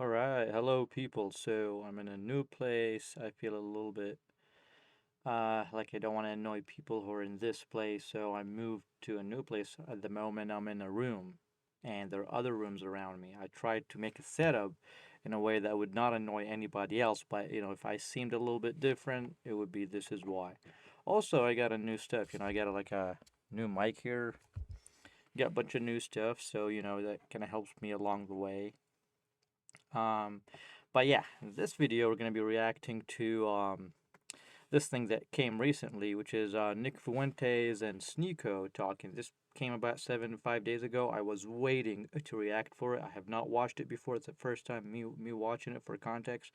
All right, hello people. So I'm in a new place. I feel a little bit like I don't want to annoy people who are in this place, so I moved to a new place. At the moment, I'm in a room, and there are other rooms around me. I tried to make a setup in a way that would not annoy anybody else, but if I seemed a little bit different, it would be this is why. Also, I got a new stuff. I got like a new mic here. Got a bunch of new stuff, so that kind of helps me along the way. Um, but yeah, in this video we're gonna be reacting to this thing that came recently, which is Nick Fuentes and Sneako talking. This came about 5 days ago. I was waiting to react for it. I have not watched it before. It's the first time me watching it for context.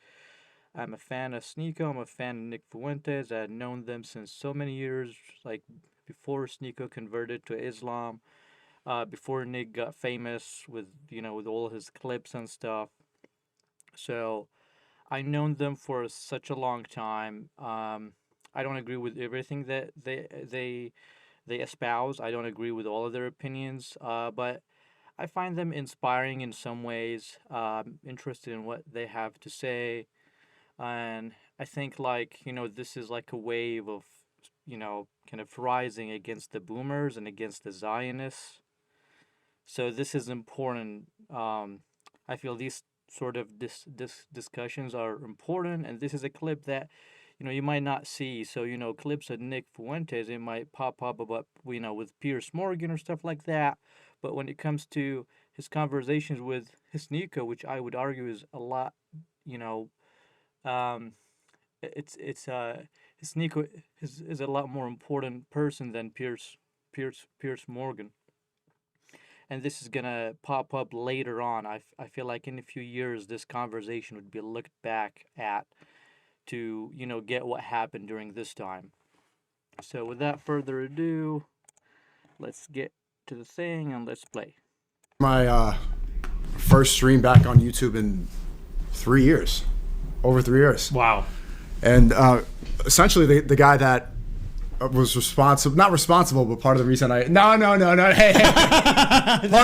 I'm a fan of Sneako. I'm a fan of Nick Fuentes. I had known them since so many years, like before Sneako converted to Islam, before Nick got famous with with all his clips and stuff. So I known them for such a long time. I don't agree with everything that they espouse. I don't agree with all of their opinions. But I find them inspiring in some ways. Interested in what they have to say, and I think like this is like a wave of kind of rising against the boomers and against the Zionists. So this is important. I feel these sort of discussions are important, and this is a clip that you might not see. So clips of Nick Fuentes, it might pop up about with Pierce Morgan or stuff like that. But when it comes to his conversations with Sneako, which I would argue is a lot, you know, um, it's Sneako is a lot more important person than Pierce Morgan, and this is gonna pop up later on. I feel like in a few years this conversation would be looked back at to get what happened during this time. So without further ado, let's get to the thing and let's play. My first stream back on YouTube in 3 years, over 3 years. Wow. And essentially the guy that was responsible, not responsible, but part of the reason hey, part of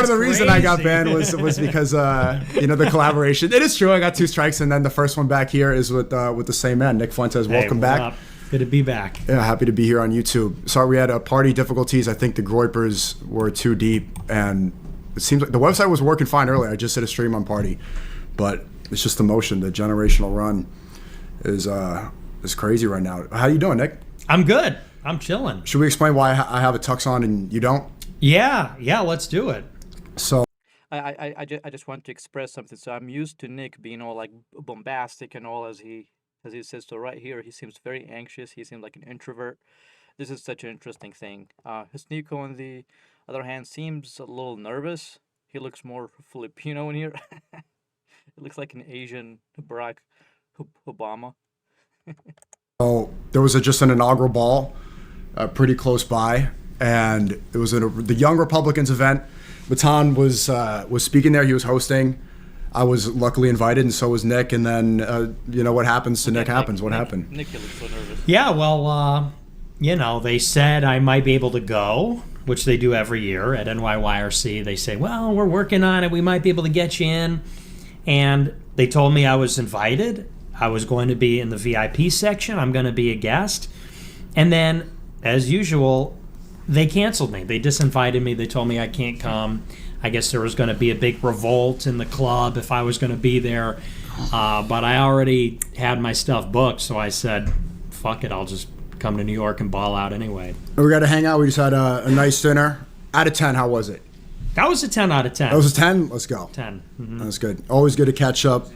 the reason I got banned was because the collaboration. It is true, I got 2 strikes, and then the first one back here is with the same man, Nick Fuentes. Welcome back. Up? Good to be back. Yeah, happy to be here on YouTube. Sorry we had party difficulties. I think the groypers were too deep, and it seems like the website was working fine earlier. I just did a stream on party, but it's just the motion. The generational run is crazy right now. How you doing, Nick? I'm good. I'm chilling. Should we explain why I have a tux on and you don't? Yeah, let's do it. So I just want to express something. So I'm used to Nick being all like bombastic and all as he says. So right here he seems very anxious. He seems like an introvert. This is such an interesting thing. Sneako on the other hand seems a little nervous. He looks more Filipino in here. It looks like an Asian Barack Obama. So there was just an inaugural ball pretty close by, and it was the Young Republicans event. Baton was speaking there. He was hosting. I was luckily invited, and so was Nick. And then what happens to Nick happens. What happened? Nick looks so nervous. Yeah, well, they said I might be able to go, which they do every year at NYYRC. They say, well, we're working on it. We might be able to get you in. And they told me I was invited. I was going to be in the VIP section. I'm going to be a guest. And then, as usual, they canceled me. They disinvited me. They told me I can't come. I guess there was going to be a big revolt in the club if I was going to be there. But I already had my stuff booked, so I said, fuck it, I'll just come to New York and ball out anyway. We got to hang out. We just had a nice dinner. Out of 10, how was it? That was a 10 out of 10. That was a 10? Let's go. 10. Mm-hmm. That's good. Always good to catch up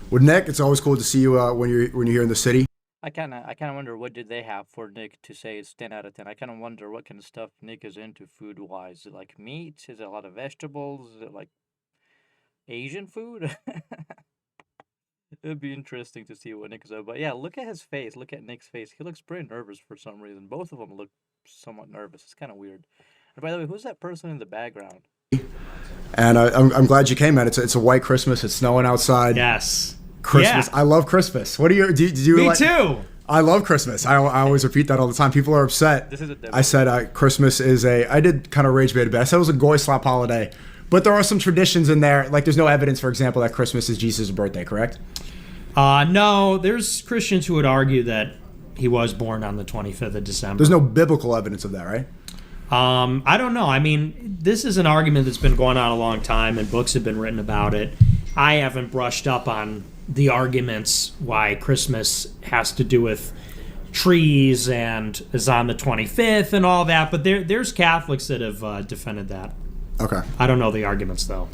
with Nick. It's always cool to see you when you're here in the city. I kind of wonder what did they have for Nick to say it's 10 out of 10. I kind of wonder what kind of stuff Nick is into food wise. Is it like meat? Is it a lot of vegetables? Is it like Asian food? It'd be interesting to see what Nick is about. But yeah, look at his face. Look at Nick's face. He looks pretty nervous for some reason. Both of them look somewhat nervous. It's kind of weird. And by the way, who's that person in the background? And I'm glad you came, man. It's a white Christmas. It's snowing outside. Yes. Christmas. Yeah. I love Christmas. What do you Me like? too. I love Christmas. I always repeat that all the time. People are upset. This is a demo. I said Christmas is I did kind of rage bait a bit. I said it was a goy slap holiday, But there are some traditions in there. Like there's no evidence, for example, that Christmas is Jesus' birthday, correct? No, there's Christians who would argue that he was born on the 25th of December. There's no biblical evidence of that, right? I don't know. I mean, this is an argument that's been going on a long time, and books have been written about it. I haven't brushed up on the arguments why Christmas has to do with trees and is on the 25th and all that, but there's Catholics that have defended that. Okay. I don't know the arguments, though.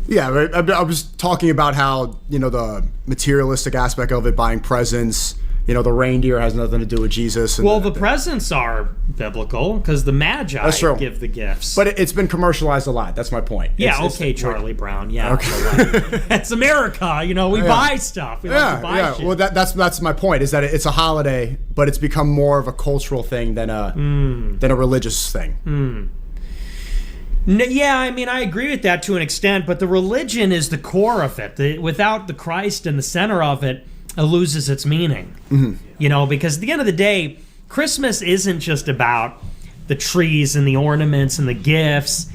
Yeah, I was talking about how, the materialistic aspect of it, buying presents, the reindeer has nothing to do with Jesus. And well, the presents are biblical because the Magi give the gifts. But it's been commercialized a lot. That's my point. Yeah, Charlie Brown. Yeah. Okay. That's America. We buy stuff. We like to buy shit. Well, that's my point, is that it's a holiday, but it's become more of a cultural thing than a religious thing. Yeah, I mean, I agree with that to an extent, but the religion is the core of it. Without the Christ in the center of it, it loses its meaning. Because at the end of the day, Christmas isn't just about the trees and the ornaments and the gifts.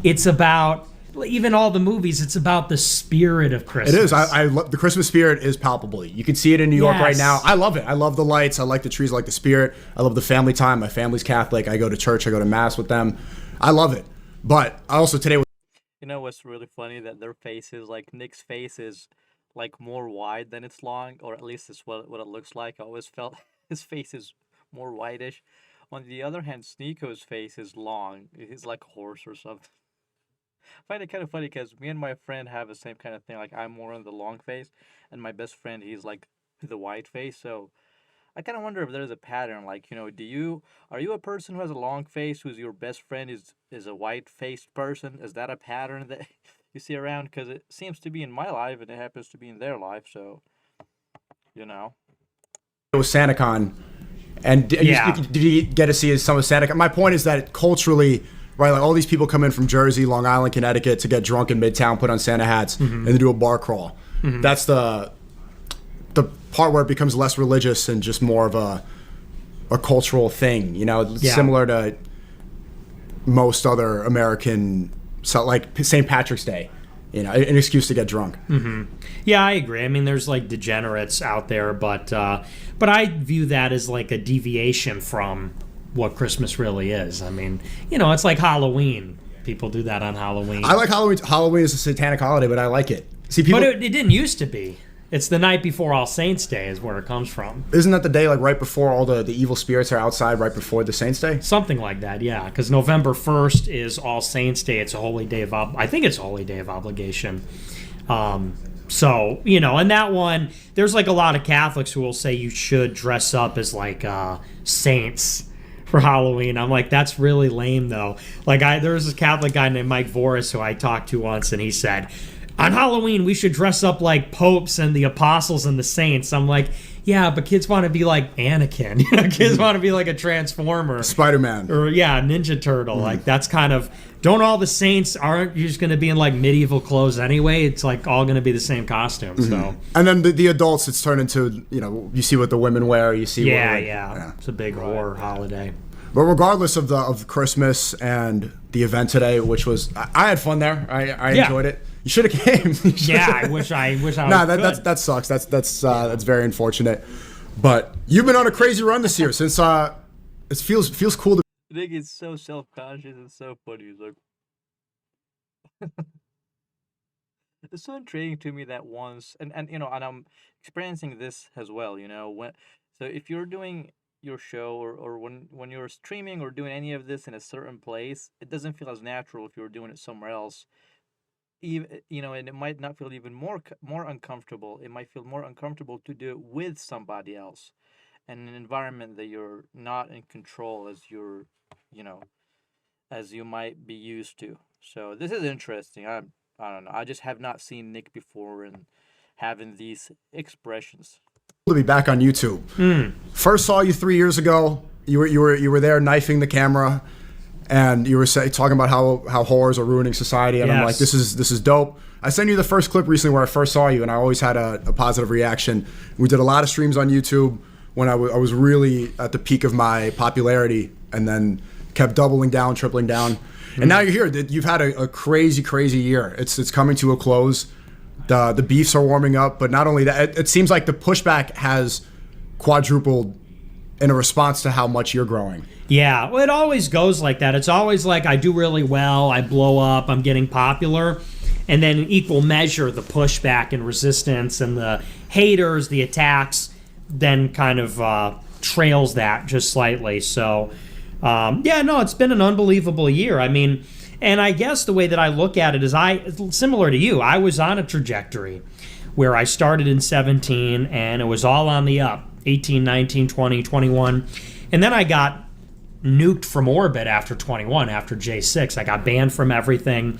It's about, even all the movies, it's about the spirit of Christmas. It is. The Christmas spirit is palpable. You can see it in New York right now. I love it. I love the lights. I like the trees. I like the spirit. I love the family time. My family's Catholic. I go to church. I go to mass with them. I love it. But I also today... what's really funny? That their faces, like Nick's face is like more wide than it's long, or at least it's what it looks like. I always felt his face is more whitish. On the other hand, Sneako's face is long. He's like a horse or something. I find it kind of funny because me and my friend have the same kind of thing. Like I'm more on the long face, and my best friend, he's like the white face. So I kind of wonder if there's a pattern. Like, are you a person who has a long face who's your best friend is a white-faced person? Is that a pattern that you see around? Because it seems to be in my life, and it happens to be in their life, so, It was SantaCon, and did you get to see some of SantaCon? My point is that culturally, right, like all these people come in from Jersey, Long Island, Connecticut to get drunk in Midtown, put on Santa hats, and then do a bar crawl. That's the part where it becomes less religious and just more of a cultural thing, similar to most other American, like St. Patrick's Day, an excuse to get drunk. Yeah, I agree. I mean, there's like degenerates out there, but I view that as like a deviation from what Christmas really is. I mean, it's like Halloween. People do that on Halloween. I like Halloween. Halloween is a satanic holiday, but I like it. See, people. But it didn't used to be. It's the night before All Saints Day is where it comes from. Isn't that the day like right before all the evil spirits are outside, right before the Saints Day? Something like that, yeah. Because November 1st is All Saints Day. It's a holy day of I think it's a holy day of obligation. So, and that one, there's like a lot of Catholics who will say you should dress up as like saints for Halloween. I'm like, that's really lame though. Like there was this Catholic guy named Mike Voris who I talked to once, and he said, on Halloween, we should dress up like popes and the apostles and the saints. I'm like, yeah, but kids want to be like Anakin. Kids want to be like a Transformer. Spider-Man. Or, Ninja Turtle. Like, that's kind of... Don't all the saints, aren't you just going to be in like medieval clothes anyway? It's like all going to be the same costume, so... And then the adults, it's turned into, you see what the women wear, you see Yeah. It's a big horror holiday. But regardless of the Christmas and the event today, which was... I had fun there. I enjoyed it. You should have came. I wish I was. Nah, that sucks. That's very unfortunate. But you've been on a crazy run this year since it feels cool to. Nick is so self-conscious and so funny. He's like, it's so intriguing to me that once, and I'm experiencing this as well. So if you're doing your show or when you're streaming or doing any of this in a certain place, it doesn't feel as natural if you're doing it somewhere else. Even and it might not feel even more uncomfortable. It might feel more uncomfortable to do it with somebody else, in an environment that you're not in control as as you might be used to. So this is interesting. I don't know. I just have not seen Nick before and having these expressions. To be back on YouTube. First saw you 3 years ago. You were there knifing the camera. And you were talking about how horrors are ruining society, and I'm like, this is dope. I sent you the first clip recently where I first saw you, and I always had a positive reaction. We did a lot of streams on YouTube when I was really at the peak of my popularity, and then kept doubling down, tripling down. And now you're here. You've had a crazy, crazy year. It's coming to a close. The beefs are warming up, but not only that, it seems like the pushback has quadrupled in a response to how much you're growing. Yeah, well, it always goes like that. It's always like I do really well, I blow up, I'm getting popular, and then in equal measure, the pushback and resistance and the haters, the attacks, then kind of trails that just slightly. So, it's been an unbelievable year. I mean, and I guess the way that I look at it is similar to you, I was on a trajectory where I started in 17 and it was all on the up, 18, 19, 20, 21. And then I got nuked from orbit after 21, after J6. I got banned from everything.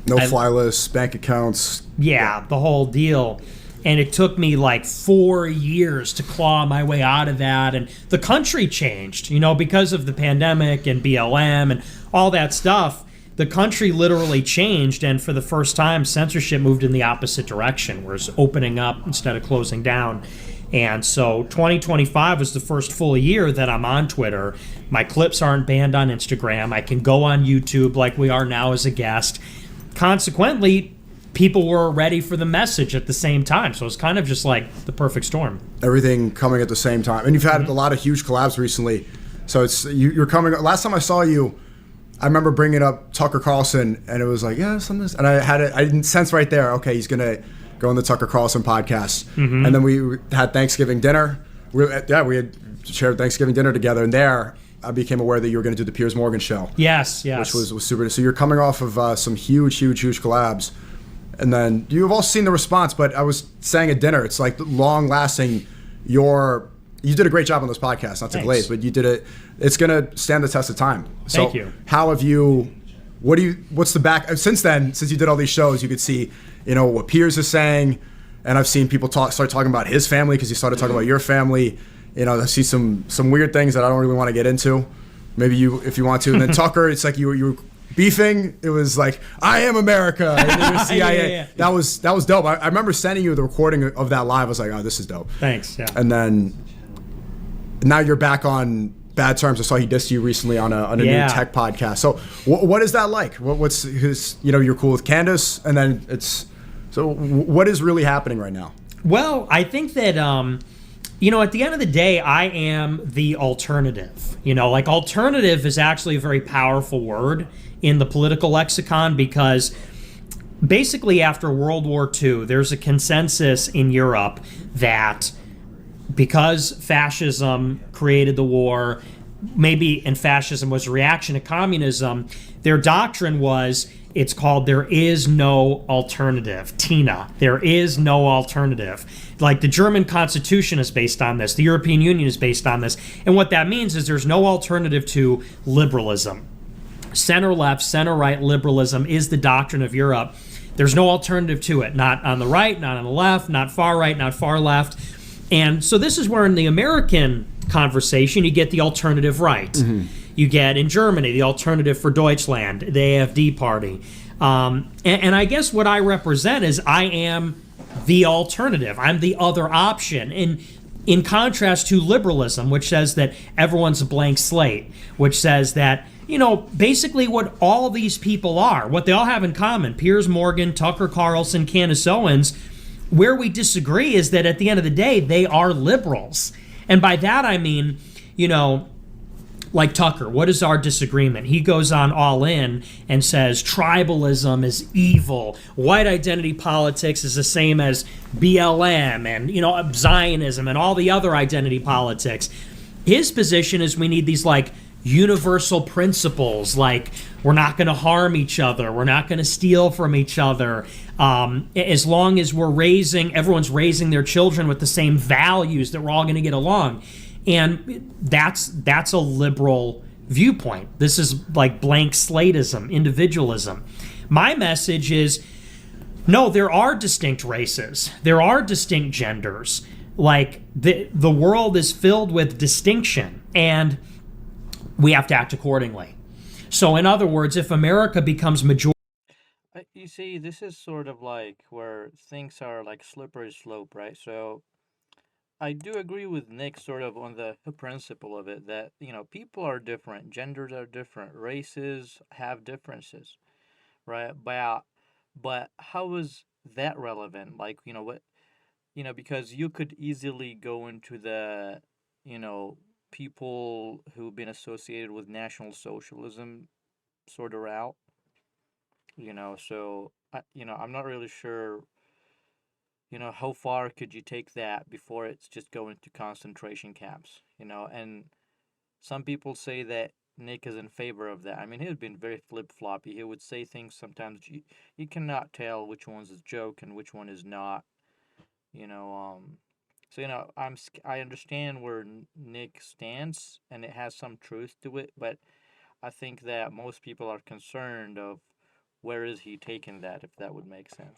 No fly lists, bank accounts. Yeah, the whole deal. And it took me like 4 years to claw my way out of that. And the country changed, because of the pandemic and BLM and all that stuff. The country literally changed, and for the first time, censorship moved in the opposite direction, where it's opening up instead of closing down. And so 2025 was the first full year that I'm on Twitter. My clips aren't banned on Instagram. I can go on YouTube like we are now as a guest. Consequently, people were ready for the message at the same time. So it's kind of just like the perfect storm. Everything coming at the same time. And you've had a lot of huge collabs recently. So you're coming. Last time I saw you, I remember bringing up Tucker Carlson, and it was like, yeah, something. And I didn't sense right there, okay, he's going to go on the Tucker Carlson podcast. Mm-hmm. And then we had Thanksgiving dinner. We had shared Thanksgiving dinner together, and there I became aware that you were going to do the Piers Morgan show. Yes. Which was super. So you're coming off of some huge collabs. And then you've all seen the response, but I was saying at dinner, it's like long lasting. You did a great job on this podcast, not to glaze, but you did it. It's going to stand the test of time. So Thank you. How have you, what's the back, since then, since you did all these shows, you could see, what Piers is saying, and I've seen people start talking about his family because you started talking about your family. I see some weird things that I don't really want to get into. Maybe you, if you want to. And then Tucker, it's like you were beefing. It was like, I am America. And then you're CIA. Yeah. That was dope. I remember sending you the recording of that live. I was like, oh, this is dope. Thanks. Yeah. And then now you're back on bad terms. I saw he dissed you recently on a new tech podcast. So what is that like? What's his? You're cool with Candace, and then what is really happening right now? Well, I think that at the end of the day, I am the alternative. Alternative is actually a very powerful word in the political lexicon because basically after World War II, there's a consensus in Europe that because fascism created the war, and fascism was a reaction to communism, their doctrine was, it's called there is no alternative. TINA, there is no alternative. Like the German Constitution is based on this. The European Union is based on this. And what that means is there's no alternative to liberalism. Center-left, center-right liberalism is the doctrine of Europe. There's no alternative to it. Not on the right, not on the left, not far right, not far left. And so this is where in the American conversation you get the alternative right. Mm-hmm. You get in Germany the alternative for Deutschland, the AfD party. And I guess what I represent is I am the alternative. I'm the other option. In contrast to liberalism, which says that everyone's a blank slate, which says that, basically what all these people are, what they all have in common, Piers Morgan, Tucker Carlson, Candace Owens, where we disagree is that at the end of the day, they are liberals. And by that I mean, like Tucker, what is our disagreement? He goes on All In and says tribalism is evil. White identity politics is the same as BLM and, Zionism and all the other identity politics. His position is we need these universal principles, like we're not going to harm each other, we're not going to steal from each other, as long as everyone's raising their children with the same values, that we're all going to get along. And that's a liberal viewpoint. This is like blank slateism, individualism. My message is, no, there are distinct races, there are distinct genders. Like the world is filled with distinction, and we have to act accordingly. So in other words, if America becomes majority... You see, this is sort of like where things are like slippery slope, right? So I do agree with Nick sort of on the principle of it that, people are different, genders are different, races have differences, right? But how is that relevant? Like, what, because you could easily go into the, you know, people who've been associated with National Socialism sort of route, so, I'm not really sure, how far could you take that before it's just going to concentration camps, and some people say that Nick is in favor of that. I mean, he's been very flip floppy. He would say things sometimes you cannot tell which one's a joke and which one is not. You know, so I understand where Nick stands, and it has some truth to it. But I think that most people are concerned of where is he taking that, if that would make sense.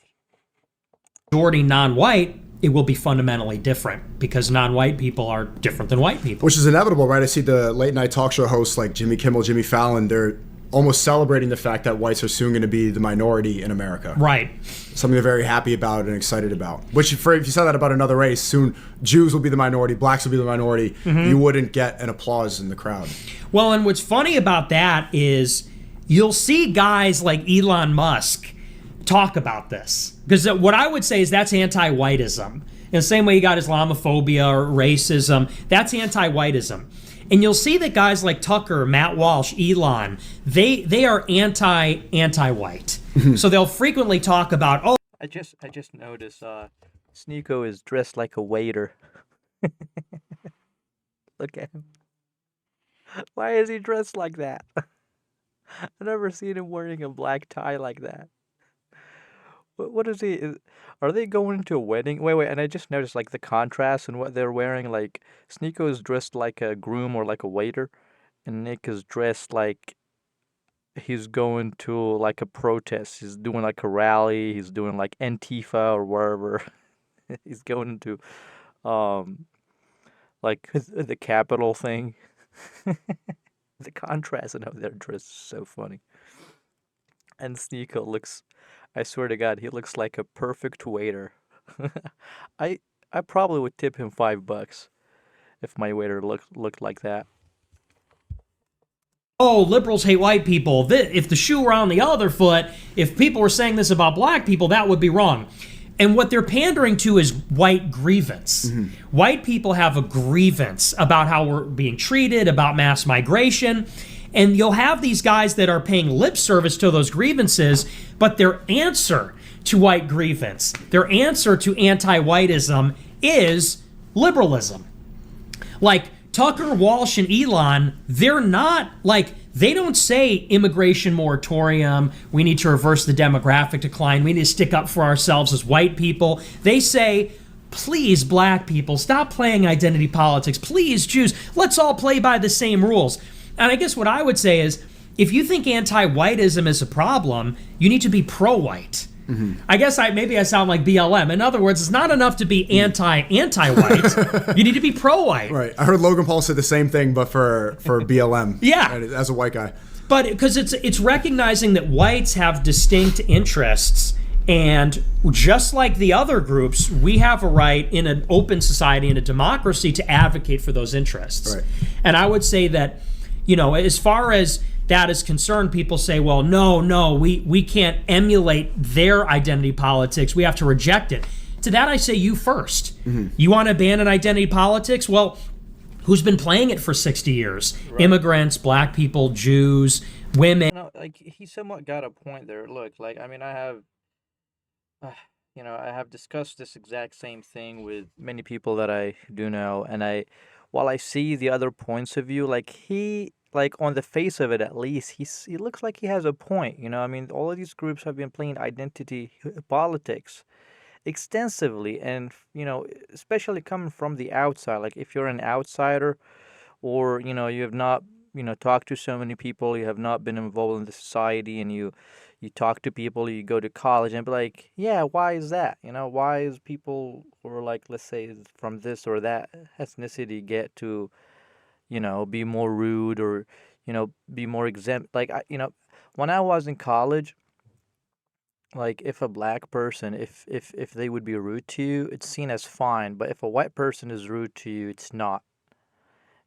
Majority non-white, it will be fundamentally different because non-white people are different than white people. Which is inevitable, right? I see the late night talk show hosts like Jimmy Kimmel, Jimmy Fallon, they're almost celebrating the fact that whites are soon going to be the minority in America. Right. Something they're very happy about and excited about. Which, if you said that about another race, soon Jews will be the minority, blacks will be the minority. You wouldn't get an applause in the crowd. Well, and what's funny about that is you'll see guys like Elon Musk talk about this. Because what I would say is that's anti-whiteism. In the same way you got Islamophobia or racism, that's anti-whiteism. And you'll see that guys like Tucker, Matt Walsh, Elon, they are anti-white. So they'll frequently talk about, oh, I just noticed Sneako is dressed like a waiter. Look at him. Why is he dressed like that? I've never seen him wearing a black tie like that. What is he? Are they going to a wedding? Wait, and I just noticed like the contrast in what they're wearing. Like Sneako is dressed like a groom or like a waiter, and Nick is dressed like he's going to like a protest. He's doing like a rally. He's doing like Antifa or wherever. He's going to, um, like the Capitol thing. The contrast in how they're dressed is so funny. And Sneako looks, I swear to God, he looks like a perfect waiter. I I probably would tip him $5 if my waiter looked like that. oh, liberals hate white people. If the shoe were on the other foot, if people were saying this about black people, that would be wrong. And what they're pandering to is white grievance. White people have a grievance about how we're being treated, about mass migration. And you'll have these guys that are paying lip service to those grievances, but their answer to white grievance, their answer to anti-whiteism is liberalism. Like Tucker, Walsh, and Elon, they're not like, they don't say immigration moratorium, we need to reverse the demographic decline, we need to stick up for ourselves as white people. They say, please, black people, stop playing identity politics. Please, Jews, let's all play by the same rules. And I guess what I would say is, if you think anti-whiteism is a problem, you need to be pro-white. I guess maybe I sound like BLM. In other words, it's not enough to be anti-white. You need to be pro-white. Right. I heard Logan Paul say the same thing, but for BLM. Yeah. As a white guy. But because it's recognizing that whites have distinct interests, and just like the other groups, we have a right in an open society, in a democracy, to advocate for those interests. Right. And I would say that, as far as that is concerned, people say, well, no, we can't emulate their identity politics. We have to reject it. To that, I say you first. You want to abandon identity politics? Well, who's been playing it for 60 years? Right. Immigrants, black people, Jews, women. Like he somewhat got a point there. Look, like, I mean, I have, I have discussed this exact same thing with many people that I do know, and while I see the other points of view, like on the face of it at least, he looks like he has a point. I mean, all of these groups have been playing identity politics extensively, and especially coming from the outside. Like if you're an outsider, or you have not talked to so many people, you have not been involved in the society, and you talk to people, you go to college, and be like, yeah, why is that? Why is people who are like, let's say, from this or that ethnicity get to be more rude, or be more exempt? Like when I was in college, Like if a black person, if they would be rude to you, it's seen as fine. But if a white person is rude to you, it's not.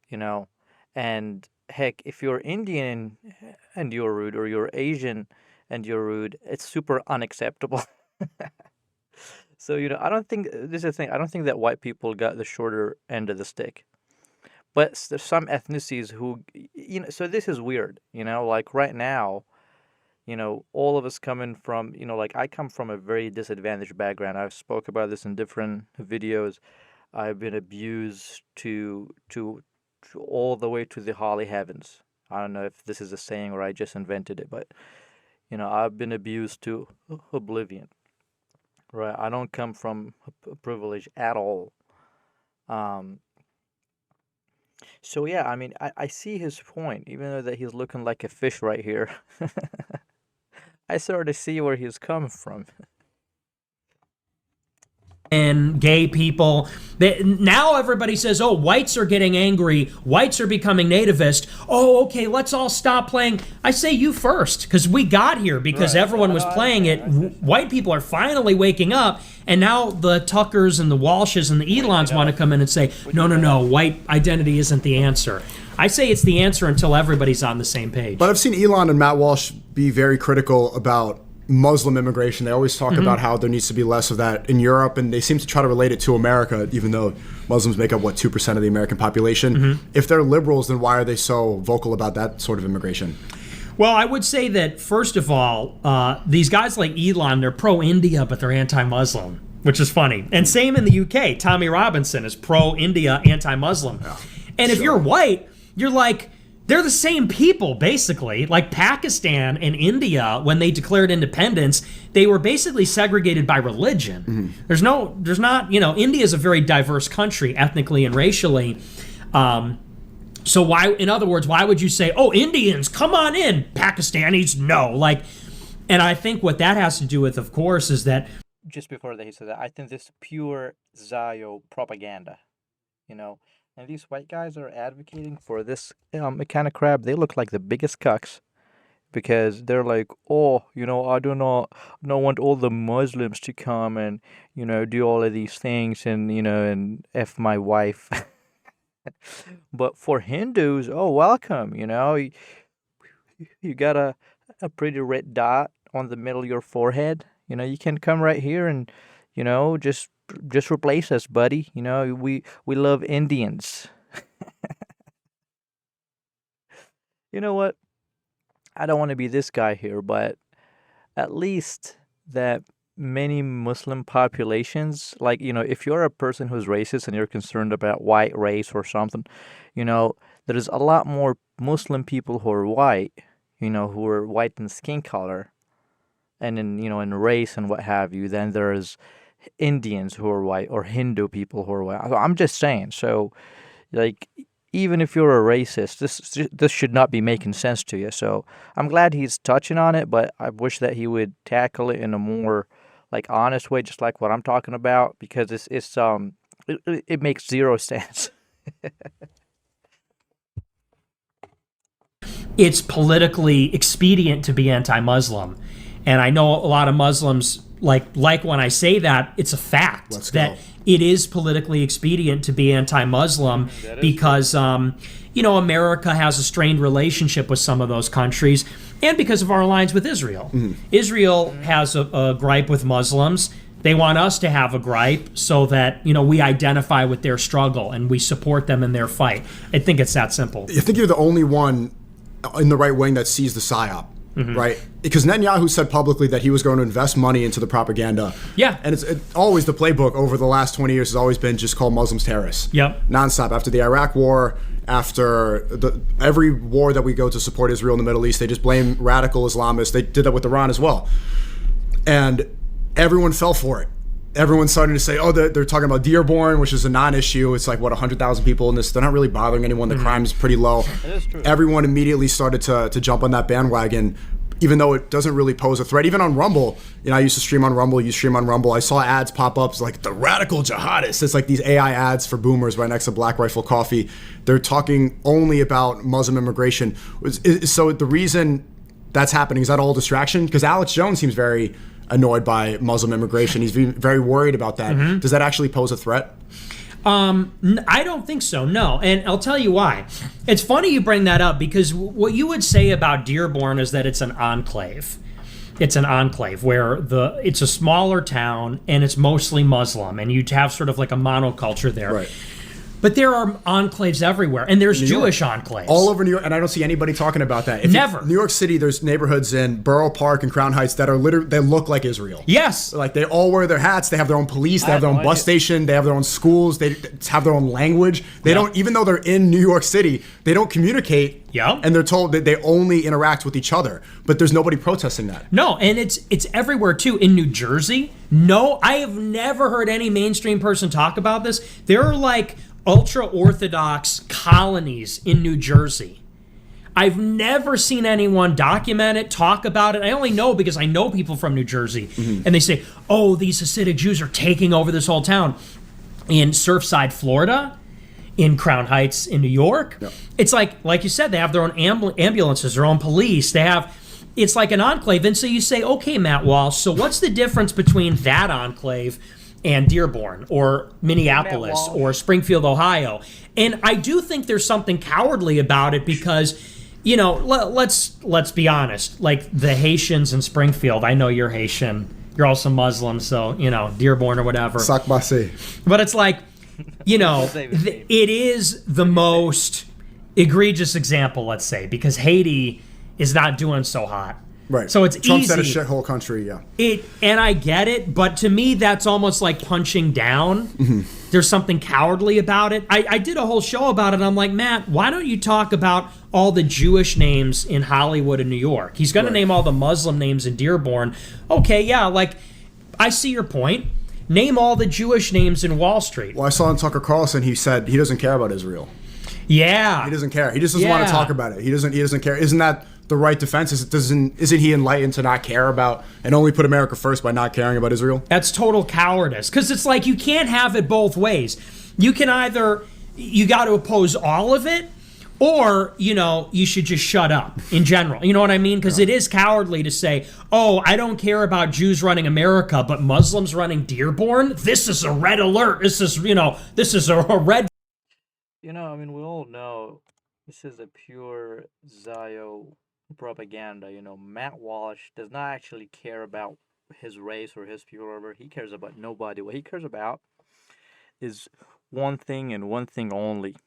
You know, and heck, if you're Indian and you're rude, or you're Asian and you're rude, it's super unacceptable. So, I don't think this is the thing. I don't think that white people got the shorter end of the stick. But there's some ethnicities who, so this is weird, like right now, all of us coming from, like I come from a very disadvantaged background. I've spoke about this in different videos. I've been abused to all the way to the Holly Heavens. I don't know if this is a saying or I just invented it, but I've been abused to oblivion. Right? I don't come from privilege at all. Um, so yeah, I mean, I see his point, even though that he's looking like a fish right here. I sort of see where he's coming from. And gay people. Now everybody says, oh, whites are getting angry. Whites are becoming nativist. Oh, okay, let's all stop playing. I say you first, because we got here because Right. everyone was playing it. White people are finally waking up, and now the Tuckers and the Walshes and the Elons want to come in and say, no, white identity isn't the answer. I say it's the answer until everybody's on the same page. But I've seen Elon and Matt Walsh be very critical about Muslim immigration. They always talk about how there needs to be less of that in Europe, and they seem to try to relate it to America, even though Muslims make up, 2% of the American population. If they're liberals, then why are they so vocal about that sort of immigration? Well, I would say that, first of all, these guys like Elon, they're pro-India, but they're anti-Muslim, which is funny. And same in the UK. Tommy Robinson is pro-India, anti-Muslim. Yeah, and if you're white, you're like, they're the same people, basically. Like Pakistan and India, when they declared independence, they were basically segregated by religion. There's not, India is a very diverse country, ethnically and racially. So why, in other words, why would you say, oh, Indians, come on in, Pakistanis, no. And I think what that has to do with, of course, is that Just before that, he said that, I think this is pure Zayo propaganda, And these white guys are advocating for this kind of crap. They look like the biggest cucks because they're like, oh, I do not want all the Muslims to come and, do all of these things and, and F my wife. But for Hindus, oh, welcome, you got a pretty red dot on the middle of your forehead. You can come right here and, just replace us, buddy. We love Indians. You know what? I don't want to be this guy here, but at least that many Muslim populations, like, if you're a person who's racist and you're concerned about white race or something, there's a lot more Muslim people who are white, who are white in skin color and in race and what have you, than there's Indians who are white or Hindu people who are white. I'm just saying. So, like, even if you're a racist, this should not be making sense to you. So I'm glad he's touching on it, but I wish that he would tackle it in a more like honest way, just like what I'm talking about, because it makes zero sense. it's politically expedient to be anti-Muslim. And I know a lot of Muslims like when I say that, it's a fact that it is politically expedient to be anti-Muslim because America has a strained relationship with some of those countries, and because of our alliance with Israel. Israel has a gripe with Muslims. They want us to have a gripe so that we identify with their struggle and we support them in their fight. I think it's that simple. I think you're the only one in the right wing that sees the psyop. Right? Because Netanyahu said publicly that he was going to invest money into the propaganda. Yeah. And it's always the playbook over the last 20 years has always been just call Muslims terrorists. Yep. Nonstop. After the Iraq war, after every war that we go to support Israel in the Middle East, they just blame radical Islamists. They did that with Iran as well. And everyone fell for it. Everyone's starting to say, oh, they're talking about Dearborn, which is a non-issue. It's like, 100,000 people in this. They're not really bothering anyone. The crime's pretty low. It is true. Everyone immediately started to jump on that bandwagon, even though it doesn't really pose a threat. Even on Rumble, I used to stream on Rumble. You stream on Rumble. I saw ads pop up like the radical jihadists. It's like these AI ads for boomers right next to Black Rifle Coffee. They're talking only about Muslim immigration. So the reason that's happening is that all distraction? Because Alex Jones seems very annoyed by Muslim immigration. He's very worried about that. Does that actually pose a threat? I don't think so, no. And I'll tell you why. It's funny you bring that up because what you would say about Dearborn is that it's an enclave. It's an enclave where it's a smaller town and it's mostly Muslim, and you'd have sort of like a monoculture there. Right. But there are enclaves everywhere, and there's Jewish enclaves. All over New York, and I don't see anybody talking about that. Never. New York City, there's neighborhoods in Borough Park and Crown Heights that are literally, they look like Israel. Yes. Like, they all wear their hats, they have their own police, they have their own bus station, they have their own schools, they have their own language. They don't, even though they're in New York City, they don't communicate. Yeah. And they're told that they only interact with each other. But there's nobody protesting that. No, and it's everywhere too. In New Jersey, no, I have never heard any mainstream person talk about this. There are like ultra-Orthodox colonies in New Jersey. I've never seen anyone document it, talk about it. I only know because I know people from New Jersey. And they say, oh, these Hasidic Jews are taking over this whole town. In Surfside, Florida, in Crown Heights, in New York, it's like you said, they have their own ambulances, their own police. It's like an enclave. And so you say, okay, Matt Walsh, so what's the difference between that enclave and Dearborn or Minneapolis or Springfield, Ohio? And I do think there's something cowardly about it because, you know, let's be honest. Like the Haitians in Springfield, I know you're Haitian, you're also Muslim, so, you know, Dearborn or whatever. Sakbasi. But it's like, you know, it is the most egregious example, let's say, because Haiti is not doing so hot. Right. So it's Trump's easy. at a shithole country, yeah. And I get it, but to me, that's almost like punching down. There's something cowardly about it. I did a whole show about it. I'm like, Matt, why don't you talk about all the Jewish names in Hollywood and New York? He's going to name all the Muslim names in Dearborn. Okay, yeah, like, I see your point. Name all the Jewish names in Wall Street. Well, I saw on Tucker Carlson, he said he doesn't care about Israel. Yeah. He doesn't care. He just doesn't want to talk about it. He doesn't care. Isn't that the right defense? Isn't he enlightened to not care about and only put America first by not caring about Israel? That's total cowardice. Because it's like you can't have it both ways. You can either, you got to oppose all of it, or, you know, you should just shut up in general. You know what I mean? Because it is cowardly to say, oh, I don't care about Jews running America, but Muslims running Dearborn? This is a red alert. This is, you know, this is a red. You know, I mean, we all know this is a pure Zio propaganda. You know, Matt Walsh does not actually care about his race or his people or whatever. He cares about nobody. What he cares about is one thing and one thing only.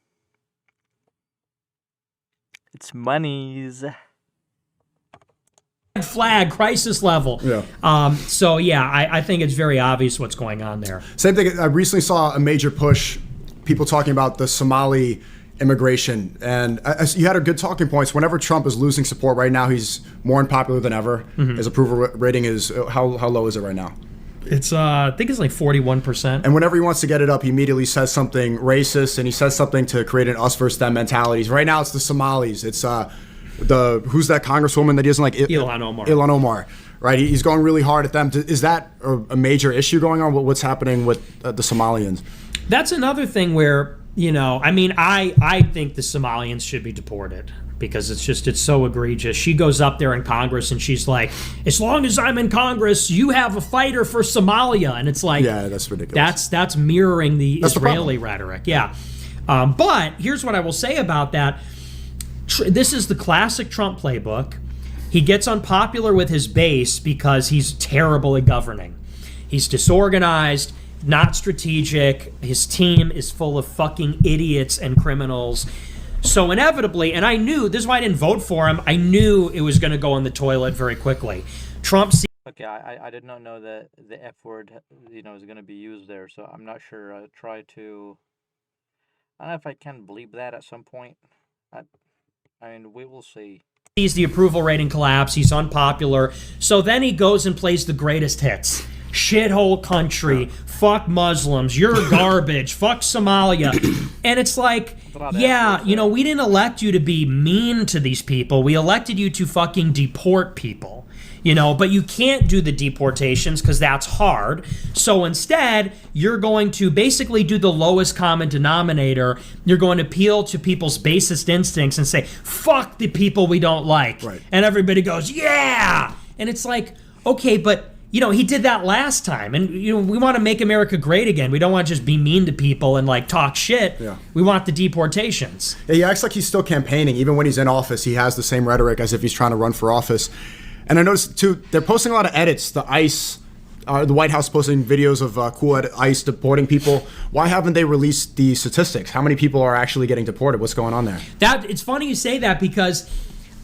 It's monies. Flag, crisis level. Yeah. So, yeah, I think it's very obvious what's going on there. Same thing. I recently saw a major push, people talking about the Somali immigration, and you had a good talking points. Whenever Trump is losing support right now, he's more unpopular than ever. His approval rating is, how low is it right now? It's I think it's like 41%. And whenever he wants to get it up, he immediately says something racist, and he says something to create an us versus them mentality. Right now, it's the Somalis. It's who's that congresswoman that he doesn't like? Ilhan Omar. Ilhan Omar. Right, he's going really hard at them. Is that a major issue going on? What's happening with the Somalians? That's another thing where, you know, I mean, I think the Somalians should be deported because it's so egregious. She goes up there in Congress and she's like, as long as I'm in Congress, you have a fighter for Somalia. And it's like, yeah, that's ridiculous. That's mirroring the Israeli the rhetoric. Yeah. But here's what I will say about that. This is the classic Trump playbook. He gets unpopular with his base because he's terrible at governing. He's disorganized, not strategic. His team is full of fucking idiots and criminals. So inevitably, and I knew, this is why I didn't vote for him, I knew it was going to go in the toilet very quickly. Trump... Okay, I did not know that the F word, you know, is going to be used there, so I'm not sure. I don't know if I can believe that at some point. I mean, we will see. Sees the approval rating collapse. He's unpopular. So then he goes and plays the greatest hits. Shithole country. Fuck Muslims. You're garbage. Fuck Somalia. And it's like, yeah, you know, we didn't elect you to be mean to these people. We elected you to fucking deport people. You know, but you can't do the deportations because that's hard. So instead, you're going to basically do the lowest common denominator. You're going to appeal to people's basest instincts and say, fuck the people we don't like. Right. And everybody goes, yeah! And it's like, okay, but he did that last time. And, we want to make America great again. We don't want to just be mean to people and, like, talk shit. Yeah. We want the deportations. Yeah, he acts like he's still campaigning. Even when he's in office, he has the same rhetoric as if he's trying to run for office. And I noticed, too, they're posting a lot of edits. The White House posting videos of cool ICE deporting people. Why haven't they released the statistics? How many people are actually getting deported? What's going on there? It's funny you say that because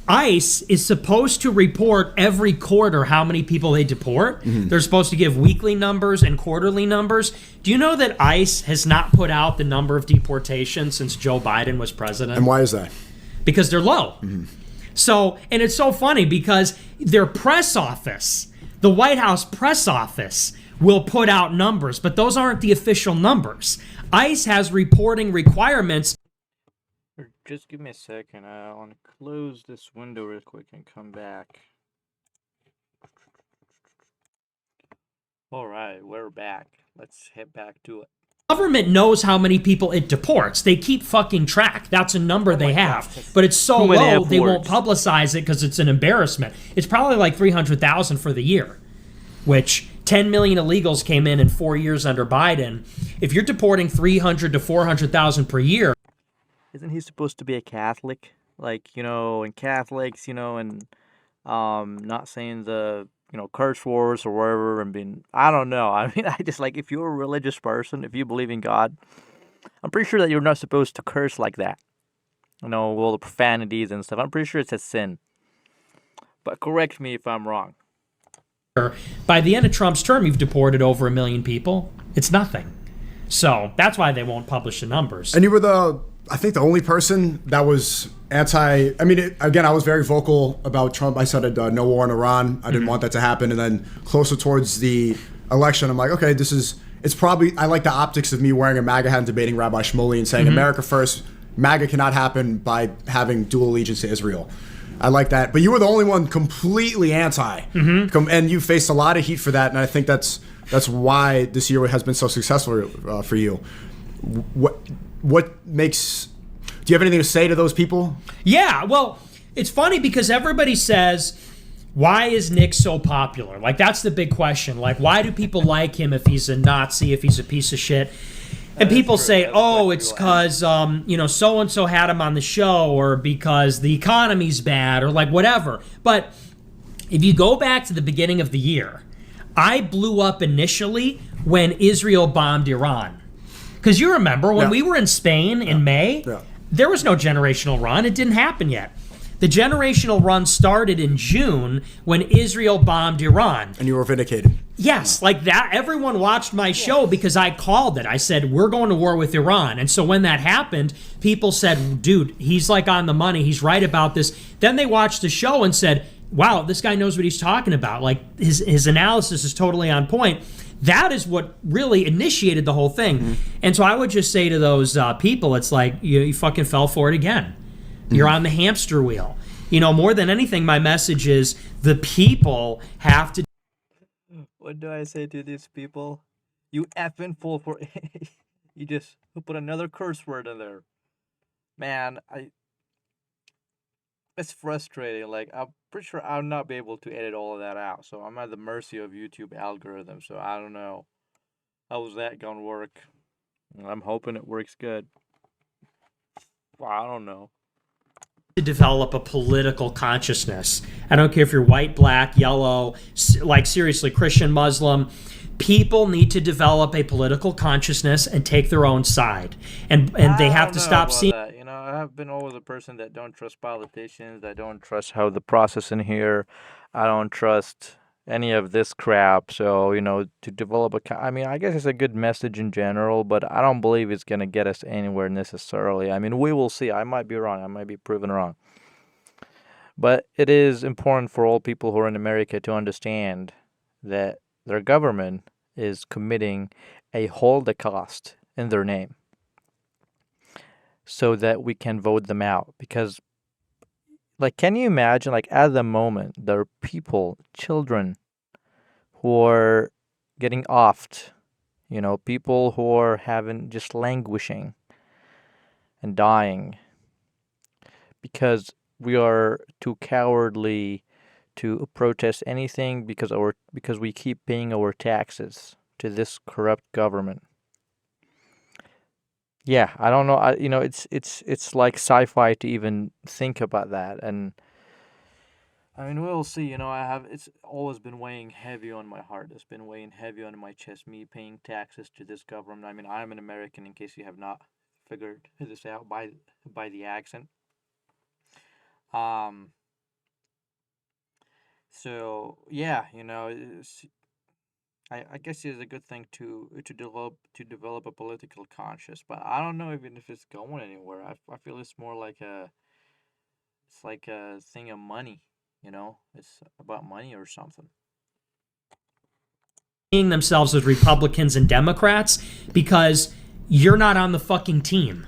ICE is supposed to report every quarter how many people they deport. Mm-hmm. They're supposed to give weekly numbers and quarterly numbers. Do you know that ICE has not put out the number of deportations since Joe Biden was president? And why is that? Because they're low. Mm-hmm. So, and it's so funny because their press office, the White House press office, will put out numbers, but those aren't the official numbers. ICE has reporting requirements. Just give me a second. I want to close this window real quick and come back. All right, we're back. Let's head back to it. Government knows how many people it deports. They keep fucking track. That's a number they have. But it's so low, they won't publicize it because it's an embarrassment. It's probably like 300,000 for the year, which 10 million illegals came in 4 years under Biden. If you're deporting 300 to 400,000 per year. Isn't he supposed to be a Catholic? Like, and Catholics, and not saying the, curse words or whatever and being, I don't know. I mean, I just like, if you're a religious person, if you believe in God, I'm pretty sure that you're not supposed to curse like that. All the profanities and stuff. I'm pretty sure it's a sin. But correct me if I'm wrong. By the end of Trump's term, you've deported over 1 million people. It's nothing. So that's why they won't publish the numbers. And you were I think the only person that was again, I was very vocal about Trump. I said no war in Iran. I didn't want that to happen. And then closer towards the election, I'm like, okay, it's probably, I like the optics of me wearing a MAGA hat and debating Rabbi Shmuley and saying America first. MAGA cannot happen by having dual allegiance to Israel. I like that. But you were the only one completely anti. And you faced a lot of heat for that. And I think that's why this year has been so successful for you. What makes... Do you have anything to say to those people? Yeah, well, it's funny because everybody says, why is Nick so popular? Like, that's the big question. Like, why do people like him if he's a Nazi, if he's a piece of shit? And people say, oh, it's because, so-and-so had him on the show, or because the economy's bad, or like whatever. But if you go back to the beginning of the year, I blew up initially when Israel bombed Iran. Because you remember when we were in Spain in May, there was no generational run. It didn't happen yet. The generational run started in June when Israel bombed Iran. And you were vindicated. Yes, like that. Everyone watched my show because I called it. I said, we're going to war with Iran. And so when that happened, people said, dude, he's like on the money. He's right about this. Then they watched the show and said, wow, this guy knows what he's talking about. Like his analysis is totally on point. That is what really initiated the whole thing. And so I would just say to those people, it's like, you fucking fell for it again. You're on the hamster wheel. More than anything, my message is the people have to... What do I say to these people? You effing fool for... You just put another curse word in there. Man, it's frustrating. Like, I'm pretty sure I'll not be able to edit all of that out. So I'm at the mercy of YouTube algorithm. So I don't know. How's that gonna work? I'm hoping it works good. Well, I don't know. To develop a political consciousness. I don't care if you're white, black, yellow, like seriously, Christian, Muslim. People need to develop a political consciousness and take their own side. And they have to stop seeing... That. I have been always a person that don't trust politicians. I don't trust how the process in here. I don't trust any of this crap. So, to develop I guess it's a good message in general, but I don't believe it's going to get us anywhere necessarily. I mean, we will see. I might be wrong. I might be proven wrong. But it is important for all people who are in America to understand that their government is committing a Holocaust in their name, so that we can vote them out. Because, like, can you imagine, like, at the moment, there are people, children, who are getting offed, people who are just languishing and dying because we are too cowardly to protest anything because we keep paying our taxes to this corrupt government. Yeah, I don't know. It's like sci-fi to even think about that. And I mean, we'll see. It's always been weighing heavy on my heart. It's been weighing heavy on my chest. Me paying taxes to this government. I mean, I'm an American. In case you have not figured this out by the accent. Um. So yeah, I guess it's a good thing to develop a political conscience, but I don't know even if it's going anywhere. I feel it's like a thing of money. It's about money or something. Seeing themselves as Republicans and Democrats because you're not on the fucking team.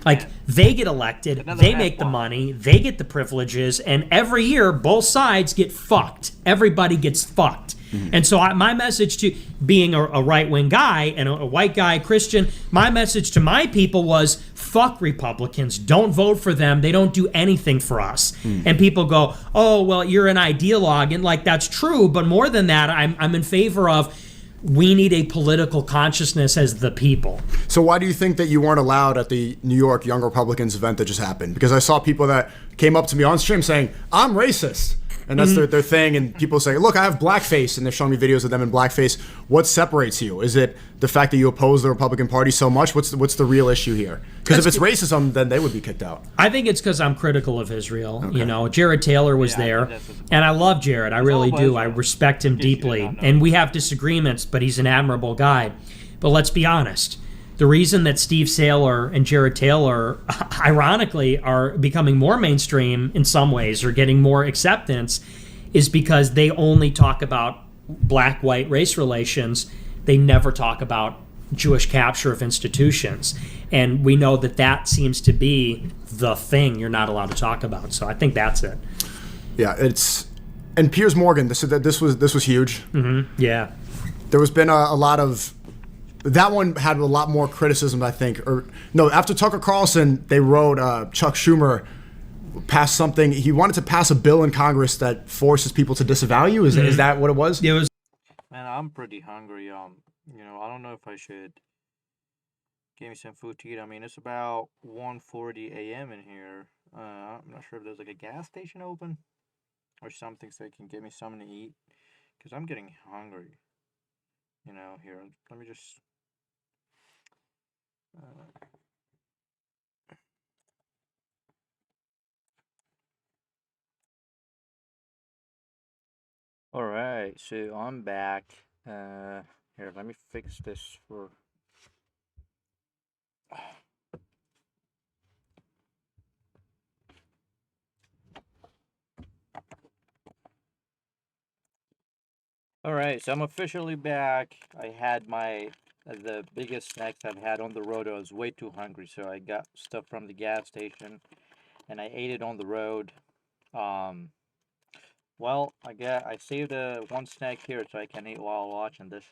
Like, they get elected, they make the money, they get the privileges, and every year, both sides get fucked. Everybody gets fucked. And so my message to being a right-wing guy and a white guy, Christian, my message to my people was, fuck Republicans. Don't vote for them. They don't do anything for us. And people go, oh, well, you're an ideologue. And, like, that's true. But more than that, I'm in favor of we need a political consciousness as the people. So why do you think that you weren't allowed at the New York Young Republicans event that just happened? Because I saw people that came up to me on stream saying, I'm racist. And that's their thing. And people say, look, I have blackface. And they're showing me videos of them in blackface. What separates you? Is it the fact that you oppose the Republican Party so much? What's the real issue here? Because if it's racism, then they would be kicked out. I think it's because I'm critical of Israel. Okay. Jared Taylor was there. And I love Jared. I really do. I respect him deeply. And we have disagreements, but he's an admirable guy. But let's be honest. The reason that Steve Saylor and Jared Taylor, ironically, are becoming more mainstream in some ways or getting more acceptance is because they only talk about black-white race relations. They never talk about Jewish capture of institutions. And we know that seems to be the thing you're not allowed to talk about. So I think that's it. Yeah, and Piers Morgan, this was huge. Yeah. There has been a lot of... That one had a lot more criticism, I think. After Tucker Carlson, they wrote Chuck Schumer passed something. He wanted to pass a bill in Congress that forces people to disavow you. Is that what it was? It was. Man, I'm pretty hungry. I don't know if I should give me some food to eat. I mean, it's about 1:40 a.m. in here. I'm not sure if there's like a gas station open or something so they can give me something to eat because I'm getting hungry. Here, let me just... All right, so I'm back. Here, let me fix this for... All right, so I'm officially back. I had the biggest snacks I've had on the road. I was way too hungry, so I got stuff from the gas station, and I ate it on the road. Well, I saved one snack here so I can eat while watching this.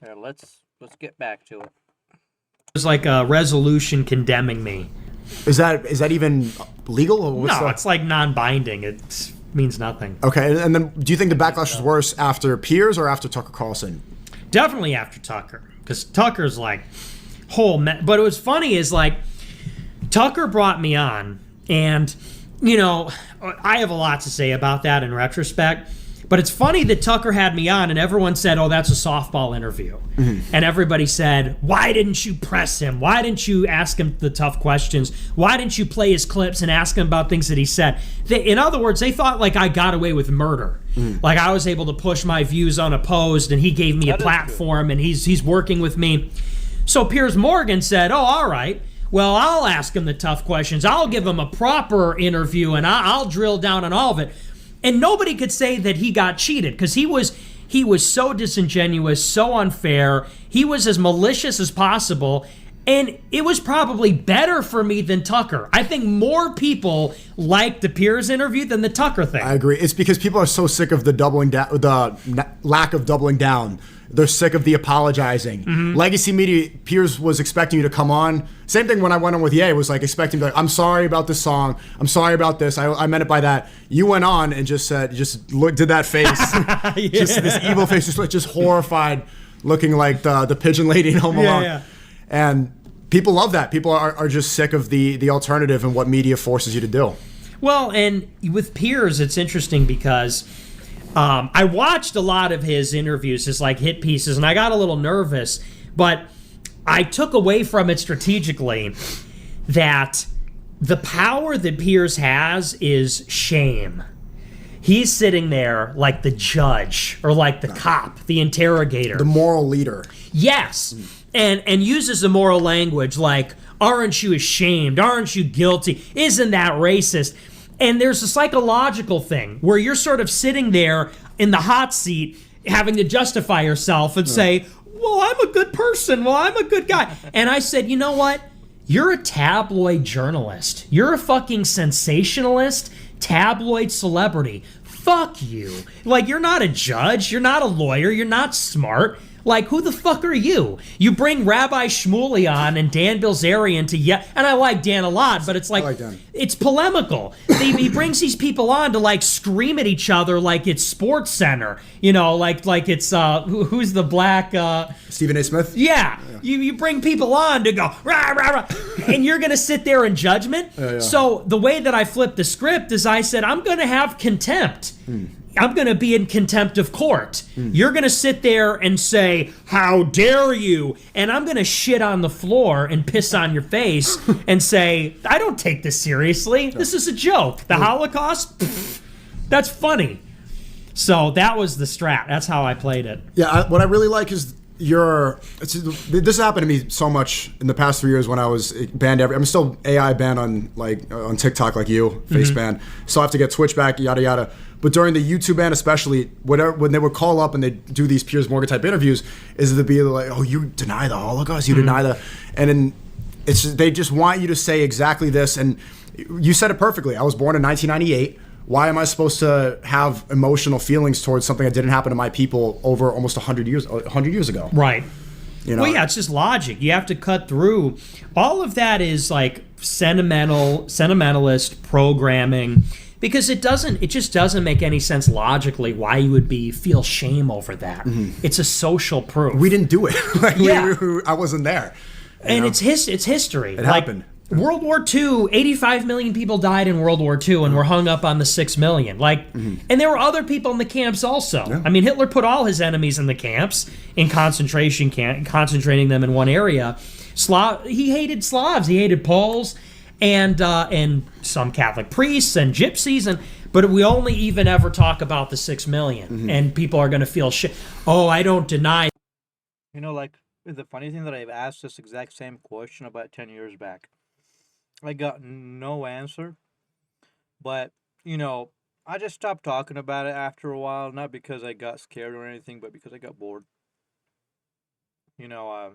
Here, let's get back to it. It was like a resolution condemning me. Is that even legal? Or what's it's like non-binding. It means nothing. Okay, and then do you think the backlash was worse after Piers or after Tucker Carlson? Definitely after Tucker, because Tucker's like but it was funny is like Tucker brought me on, and I have a lot to say about that in retrospect. But it's funny that Tucker had me on and everyone said, oh, that's a softball interview. And everybody said, why didn't you press him? Why didn't you ask him the tough questions? Why didn't you play his clips and ask him about things that he said? In other words, they thought like I got away with murder. Like I was able to push my views unopposed and he gave me a platform and he's working with me. So Piers Morgan said, oh, all right. Well, I'll ask him the tough questions. I'll give him a proper interview and I'll drill down on all of it. And nobody could say that he got cheated because he was so disingenuous, so unfair. He was as malicious as possible. And it was probably better for me than Tucker. I think more people liked the Piers interview than the Tucker thing. I agree. It's because people are so sick of the doubling down, lack of doubling down. They're sick of the apologizing. Legacy Media, Piers was expecting you to come on. Same thing when I went on with Ye, was like expecting, like, I'm sorry about this song. I'm sorry about this. I meant it by that. You went on and just said, did that face. Just this evil face, just horrified, looking like the pigeon lady in Home Alone. Yeah. And people love that. People are just sick of the alternative and what media forces you to do. Well, and with Piers, it's interesting because I watched a lot of his interviews, his like hit pieces, and I got a little nervous, but I took away from it strategically that the power that Piers has is shame. He's sitting there like the judge or like the cop, the interrogator. The moral leader. Yes. And uses the moral language like, aren't you ashamed? Aren't you guilty? Isn't that racist? And there's a psychological thing where you're sort of sitting there in the hot seat having to justify yourself and say, well, I'm a good person. Well, I'm a good guy. And I said, you know what? You're a tabloid journalist. You're a fucking sensationalist, tabloid celebrity. Fuck you. Like, you're not a judge. You're not a lawyer. You're not smart. Like, who the fuck are you? You bring Rabbi Shmuley on and Dan Bilzerian to and I like Dan a lot, but it's like Dan. it's polemical. He brings these people on to like scream at each other like it's Sports Center, you know, like it's who's the black Stephen A. Smith? Yeah. You bring people on to go rah rah rah, and you're gonna sit there in judgment. So the way that I flipped the script is I said I'm gonna have contempt. I'm going to be in contempt of court. You're going to sit there and say, how dare you? And I'm going to shit on the floor and piss on your face and say, I don't take this seriously. This is a joke. The Holocaust? Pfft, that's funny. So that was the strat. That's how I played it. Yeah, what I really like is this happened to me so much in the past 3 years when I was banned. I'm still AI banned on TikTok like you, face ban. Still have to get Twitch back, yada yada. But during the YouTube ban, especially, when they would call up and they do these Piers Morgan type interviews, is to be like, oh, you deny the Holocaust, you deny and then they just want you to say exactly this. And you said it perfectly. I was born in 1998. Why am I supposed to have emotional feelings towards something that didn't happen to my people over almost 100 years ago? Right. You know? Well, yeah, it's just logic. You have to cut through. All of that is like sentimentalist programming, because it just doesn't make any sense logically why you would feel shame over that. It's a social proof. We didn't do it. Yeah. I wasn't there. And it's history. It happened. World War II, 85 million people died in World War II and were hung up on the 6 million. And there were other people in the camps also. Yeah. I mean, Hitler put all his enemies in the camps, in concentration camp, concentrating them in one area. He hated Slavs, he hated Poles, and some Catholic priests and gypsies, but we only even ever talk about the 6 million, and people are going to feel shit. Oh, I don't deny. You know, like, the funny thing that I've asked this exact same question about 10 years back. I got no answer, but, you know, I just stopped talking about it after a while, not because I got scared or anything, but because I got bored. I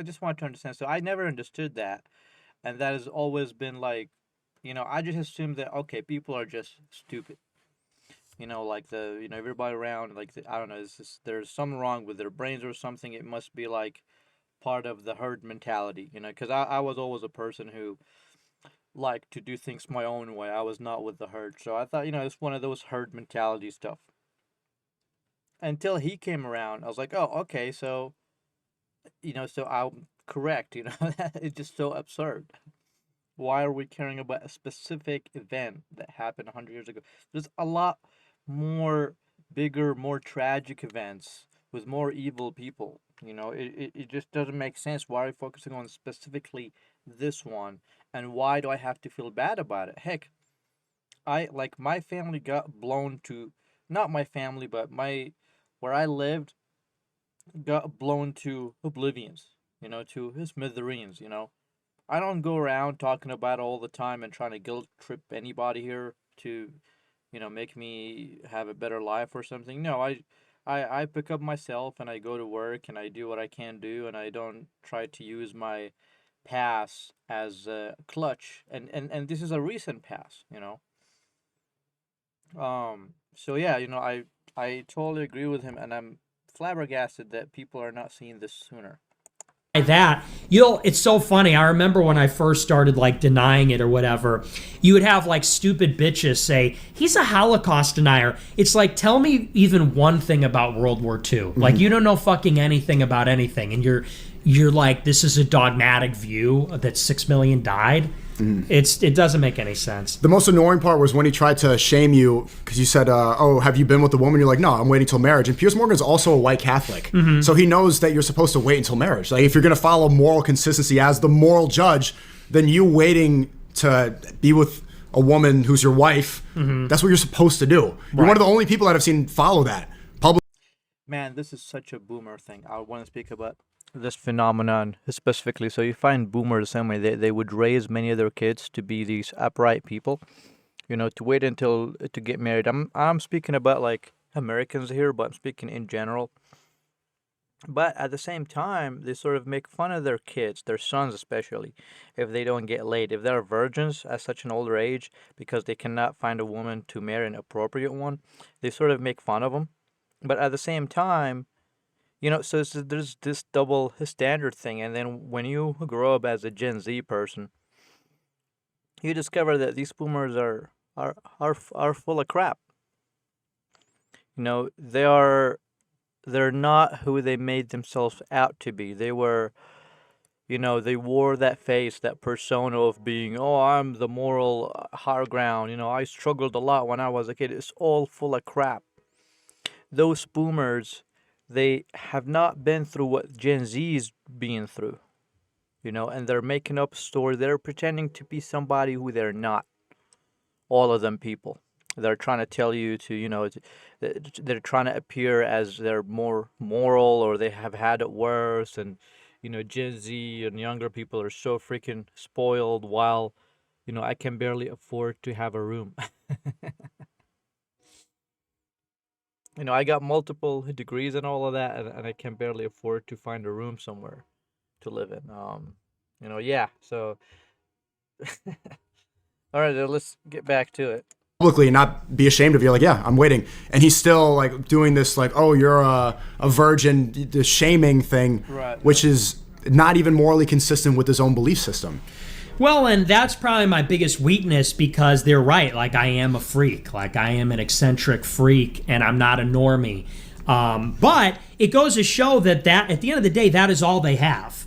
just want to understand. So I never understood that, and that has always been like, I just assumed that, okay, people are just stupid. Everybody around, I don't know, there's something wrong with their brains or something. It must be like part of the herd mentality, because I was always a person who liked to do things my own way. I was not with the herd. So I thought, it's one of those herd mentality stuff. Until he came around, I was like, oh, okay, so, so I'm correct, it's just so absurd. Why are we caring about a specific event that happened 100 years ago? There's a lot more bigger, more tragic events with more evil people. It just doesn't make sense. Why are we focusing on specifically this one? And why do I have to feel bad about it? Heck, my family got blown to, not my family, but where I lived got blown to oblivions, to smithereens, I don't go around talking about it all the time and trying to guilt trip anybody here to, make me have a better life or something. No, I pick up myself and I go to work and I do what I can do, and I don't try to use my pass as clutch, and this is a recent pass, So yeah, I totally agree with him, and I'm flabbergasted that people are not seeing this sooner. That it's so funny. I remember when I first started like denying it or whatever, you would have like stupid bitches say he's a Holocaust denier. It's like, tell me even one thing about World War II. Like, you don't know fucking anything about anything, and you're like, this is a dogmatic view that 6 million died. It doesn't make any sense. The most annoying part was when he tried to shame you because you said, oh, have you been with a woman? You're like, no, I'm waiting till marriage. And Piers Morgan's also a white Catholic. So he knows that you're supposed to wait until marriage. Like, if you're going to follow moral consistency as the moral judge, then you waiting to be with a woman who's your wife, that's what you're supposed to do. You're one of the only people that I've seen follow that. Man, this is such a boomer thing. I want to speak about this phenomenon specifically. So you find boomers the same way. They would raise many of their kids to be these upright people, to wait until to get married. I'm speaking about like Americans here, but I'm speaking in general. But at the same time, they sort of make fun of their kids, their sons especially, if they don't get laid. If they're virgins at such an older age because they cannot find a woman to marry an appropriate one, they sort of make fun of them. But at the same time, so there's this double standard thing. And then when you grow up as a Gen Z person, you discover that these boomers are full of crap. They're not who they made themselves out to be. They were, they wore that face, that persona of being, oh, I'm the moral higher ground. I struggled a lot when I was a kid. It's all full of crap. Those boomers, they have not been through what Gen Z is being through, and they're making up a story. They're pretending to be somebody who they're not. All of them people. They're trying to tell you they're trying to appear as they're more moral or they have had it worse. And, Gen Z and younger people are so freaking spoiled while, I can barely afford to have a room. I got multiple degrees and all of that, and I can barely afford to find a room somewhere to live in. Yeah. So, all right, let's get back to it. Publicly, not be ashamed of you. Like, yeah, I'm waiting, and he's still like doing this, like, oh, you're a virgin, the shaming thing, which is not even morally consistent with his own belief system. Well, and that's probably my biggest weakness because they're right. Like, I am a freak. Like, I am an eccentric freak, and I'm not a normie. But it goes to show that at the end of the day, that is all they have.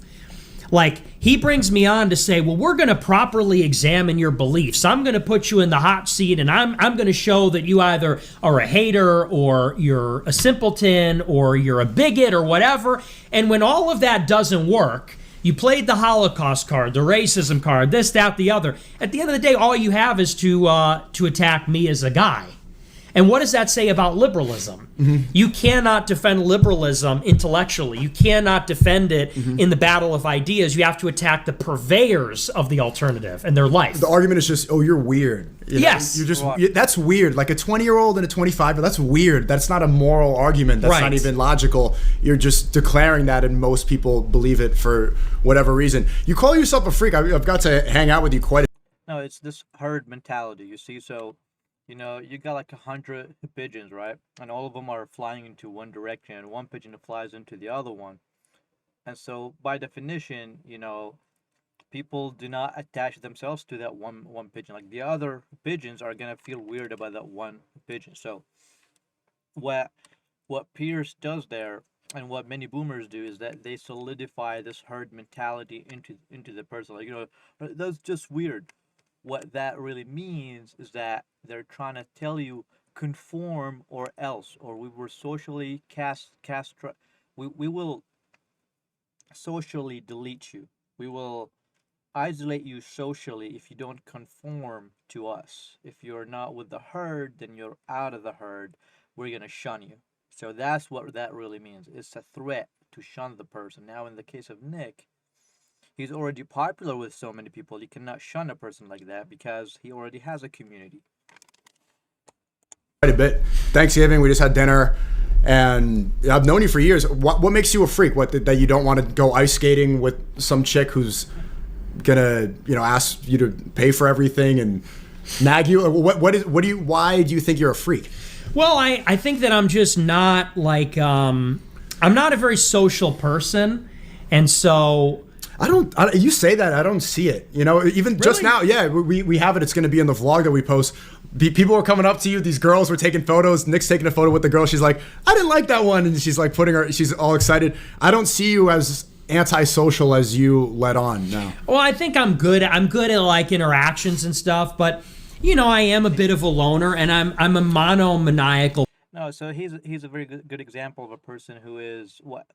Like, he brings me on to say, well, we're going to properly examine your beliefs. I'm going to put you in the hot seat, and I'm going to show that you either are a hater or you're a simpleton or you're a bigot or whatever. And when all of that doesn't work, you played the Holocaust card, the racism card, this, that, the other. At the end of the day, all you have is to attack me as a guy. And what does that say about liberalism? You cannot defend liberalism intellectually. You cannot defend it in the battle of ideas. You have to attack the purveyors of the alternative and their life. The argument is just, oh, you're weird. Yes. You're just that's weird. Like a 20-year-old and a 25-year-old, that's weird. That's not a moral argument. That's not even logical. You're just declaring that, and most people believe it for whatever reason. You call yourself a freak. I've got to hang out with you quite a bit. No, it's this herd mentality, you see. So, you got like 100 pigeons, right? And all of them are flying into one direction, and one pigeon flies into the other one. And so, by definition, people do not attach themselves to that one pigeon. Like, the other pigeons are gonna feel weird about that one pigeon. So, what Pierce does there, and what many boomers do, is that they solidify this herd mentality into the person. Like, that's just weird. What that really means is that they're trying to tell you conform or else, or we were socially we will socially delete you. We will isolate you socially if you don't conform to us. If you're not with the herd, then you're out of the herd. We're going to shun you. So that's what that really means. It's a threat to shun the person. Now, in the case of Nick, he's already popular with so many people. You cannot shun a person like that because he already has a community. Quite a bit. Thanksgiving, we just had dinner, and I've known you for years. What makes you a freak? What, that you don't want to go ice skating with some chick who's gonna, ask you to pay for everything and nag you? Why do you think you're a freak? Well, I think that I'm just not like I'm not a very social person, and so you say that, I don't see it. Even just now, yeah, we have it. It's going to be in the vlog that we post. People were coming up to you. These girls were taking photos. Nick's taking a photo with the girl. She's like, I didn't like that one. And she's like she's all excited. I don't see you as antisocial as you let on. No. Well, I think I'm good. I'm good at like interactions and stuff, but I am a bit of a loner, and I'm a monomaniacal. No, so he's a very good example of a person who is what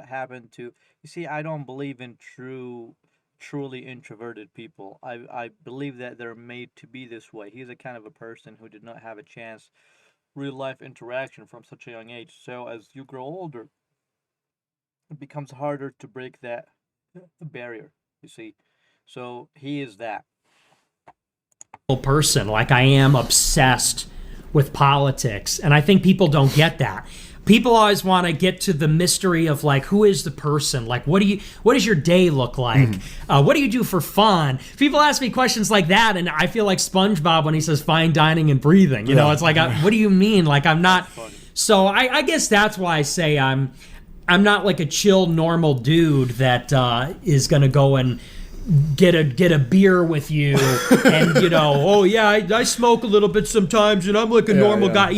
happened to. You see, I don't believe in truly introverted people. I believe that they're made to be this way. He's a kind of a person who did not have a chance real life interaction from such a young age. So as you grow older, it becomes harder to break that barrier. You see, so he is that. Person. Like, I am obsessed with politics, and I think people don't get that. People always want to get to the mystery of like, who is the person? Like, what does your day look like? What do you do for fun? People ask me questions like that, and I feel like SpongeBob when he says fine dining and breathing. It's like, what do you mean? Like, I'm not. So I guess that's why I say I'm not like a chill normal dude that is gonna go and get a beer with you and oh yeah, I smoke a little bit sometimes and I'm like a normal guy.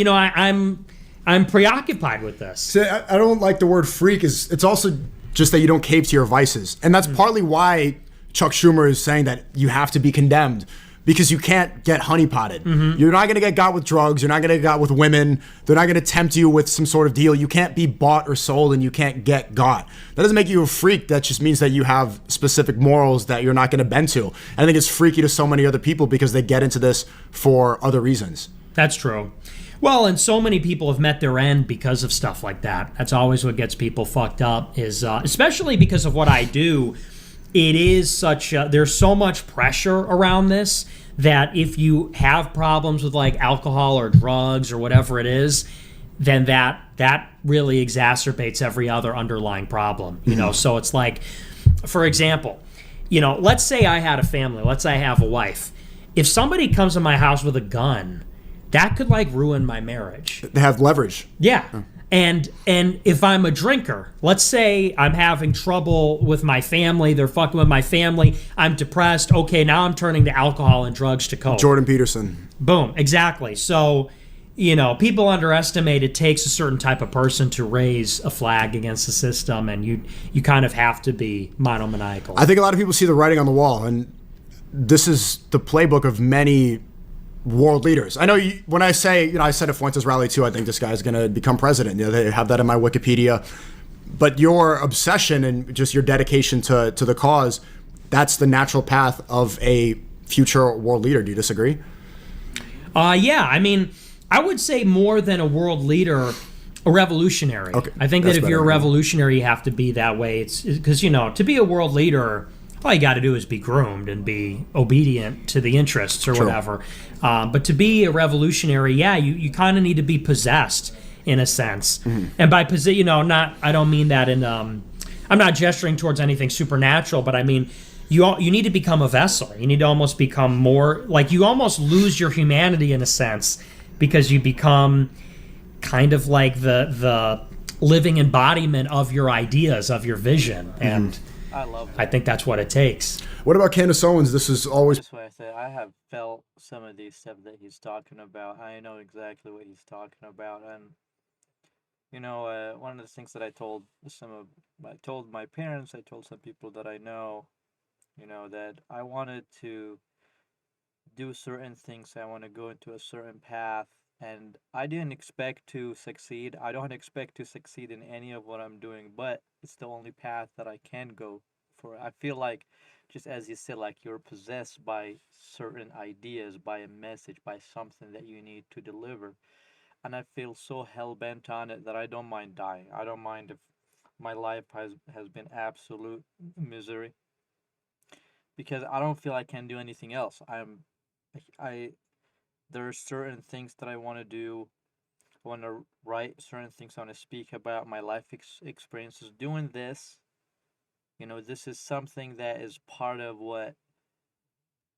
I'm preoccupied with this. See, I don't like the word freak. It's also just that you don't cave to your vices, and that's partly why Chuck Schumer is saying that you have to be condemned, because you can't get honeypotted. You're not going to get got with drugs. You're not going to get got with women. They're not going to tempt you with some sort of deal. You can't be bought or sold, and you can't get got. That doesn't make you a freak. That just means that you have specific morals that you're not going to bend to. And I think it's freaky to so many other people because they get into this for other reasons. That's true. Well, and so many people have met their end because of stuff like that. That's always what gets people fucked up, is especially because of what I do. It is there's so much pressure around this that if you have problems with like alcohol or drugs or whatever it is, then that really exacerbates every other underlying problem. So it's like, for example, let's say I had a family, let's say I have a wife. If somebody comes to my house with a gun, that could like ruin my marriage. They have leverage. Yeah. And if I'm a drinker, let's say I'm having trouble with my family, they're fucking with my family, I'm depressed, okay, now I'm turning to alcohol and drugs to cope. Jordan Peterson. Boom, exactly. So, people underestimate it takes a certain type of person to raise a flag against the system, and you kind of have to be monomaniacal. I think a lot of people see the writing on the wall, and this is the playbook of many world leaders. I know when I say, I said at Fuentes rally too, I think this guy's going to become president. They have that in my Wikipedia. But your obsession and just your dedication to the cause, that's the natural path of a future world leader. Do you disagree? Yeah. I mean, I would say more than a world leader, a revolutionary. Okay, I think that if you're a revolutionary, you have to be that way. It's because, to be a world leader, all you got to do is be groomed and be obedient to the interests or whatever. But to be a revolutionary, yeah, you kind of need to be possessed in a sense. And by I don't mean that in. I'm not gesturing towards anything supernatural, but I mean you need to become a vessel. You need to almost become more like you almost lose your humanity in a sense because you become kind of like the living embodiment of your ideas, of your vision, and. I love that. I think that's what it takes. What about Candace Owens? This is always... That's why I say I have felt some of these stuff that he's talking about. I know exactly what he's talking about. And, one of the things that I told my parents, I told some people that I know, that I wanted to do certain things. I want to go into a certain path. And I didn't expect to succeed. I don't expect to succeed in any of what I'm doing, but it's the only path that I can go for. I feel like, just as you said, like you're possessed by certain ideas, by a message, by something that you need to deliver. And I feel so hell-bent on it that I don't mind dying. I don't mind if my life has been absolute misery. Because I don't feel I can do anything else. There are certain things that I want to do. I want to write certain things. I want to speak about my life experiences. Doing this This is something that is part of what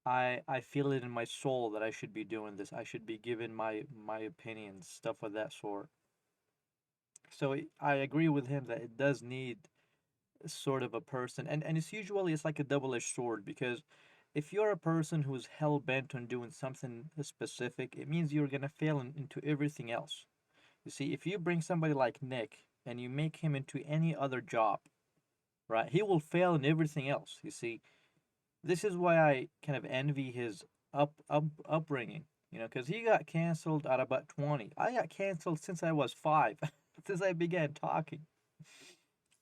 I feel it in my soul that I should be doing this. I should be giving my opinions, stuff of that sort. So I agree with him that it does need sort of a person, and it's like a double-edged sword, because if you're a person who's hell bent on doing something specific, it means you're gonna fail into everything else. You see, if you bring somebody like Nick and you make him into any other job, right, he will fail in everything else. You see, this is why I kind of envy his upbringing. Because he got canceled at about 20. I got canceled since I was 5, since I began talking.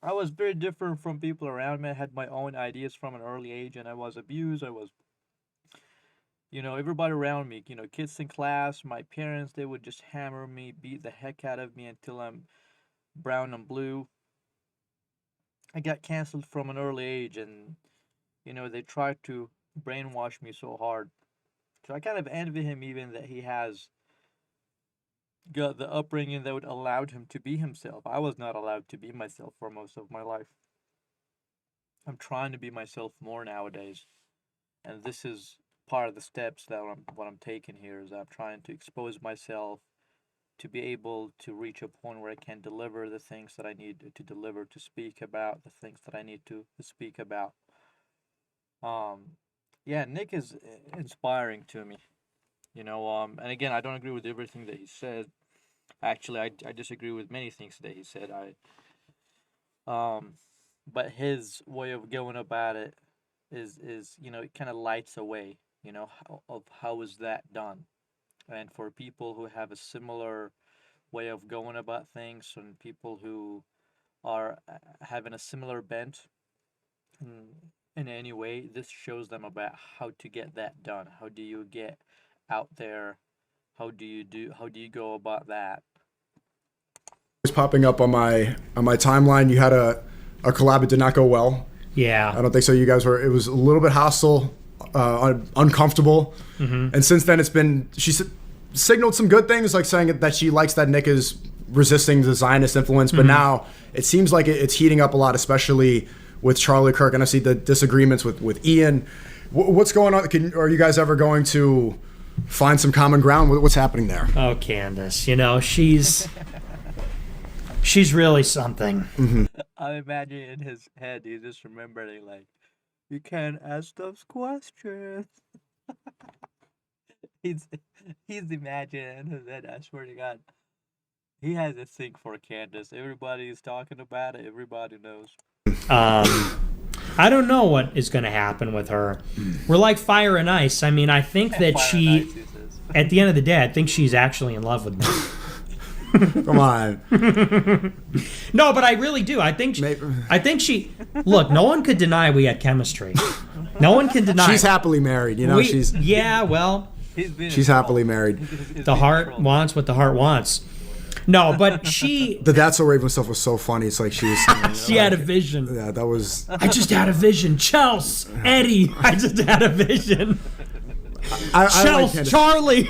I was very different from people around me. I had my own ideas from an early age, and I was abused. Everybody around me, kids in class, my parents, they would just hammer me, beat the heck out of me until I'm brown and blue. I got canceled from an early age, and, they tried to brainwash me so hard. So I kind of envy him, even that he has got the upbringing that would allowed him to be himself. I was not allowed to be myself for most of my life. I'm trying to be myself more nowadays, and this is part of the steps that I'm taking here. Is I'm trying to expose myself to be able to reach a point where I can deliver the things that I need to deliver, to speak about the things that I need to speak about. Yeah, Nick is inspiring to me. And again, I don't agree with everything that he said. Actually, I disagree with many things that he said. But his way of going about it is it kind of lights away. How is that done? And for people who have a similar way of going about things, and people who are having a similar bent in any way, this shows them about how to get that done. How do you get out there? How do you go about that? Was popping up on my timeline. You had a collab that did not go well. Yeah. I don't think so. You guys it was a little bit hostile, uncomfortable. Mm-hmm. And since then she signaled some good things, like saying that she likes that Nick is resisting the Zionist influence, but now it seems like it's heating up a lot, especially with Charlie Kirk, and I see the disagreements with Ian. What's going on? Are you guys ever going to find some common ground? What's happening there? Oh, Candace, she's really something. Mm-hmm. I imagine in his head he's just remembering, like, you can't ask those questions. he's imagining in his head. I swear to God, he has a thing for Candace. Everybody is talking about it. Everybody knows. I don't know what is going to happen with her. We're like fire and ice. I mean, I think that at the end of the day, I think she's actually in love with me. Come on. No, but I really do. I think she. Look, no one could deny we had chemistry. No one can deny. She's happily married. She's. Yeah, well. She's happily married. The heart wants what the heart wants. No, but she. The That's So Raven stuff was so funny. It's like she was. She had a vision. Yeah, that was. I just had a vision. Chelsea, Eddie. I just had a vision. Chelsea, Charlie.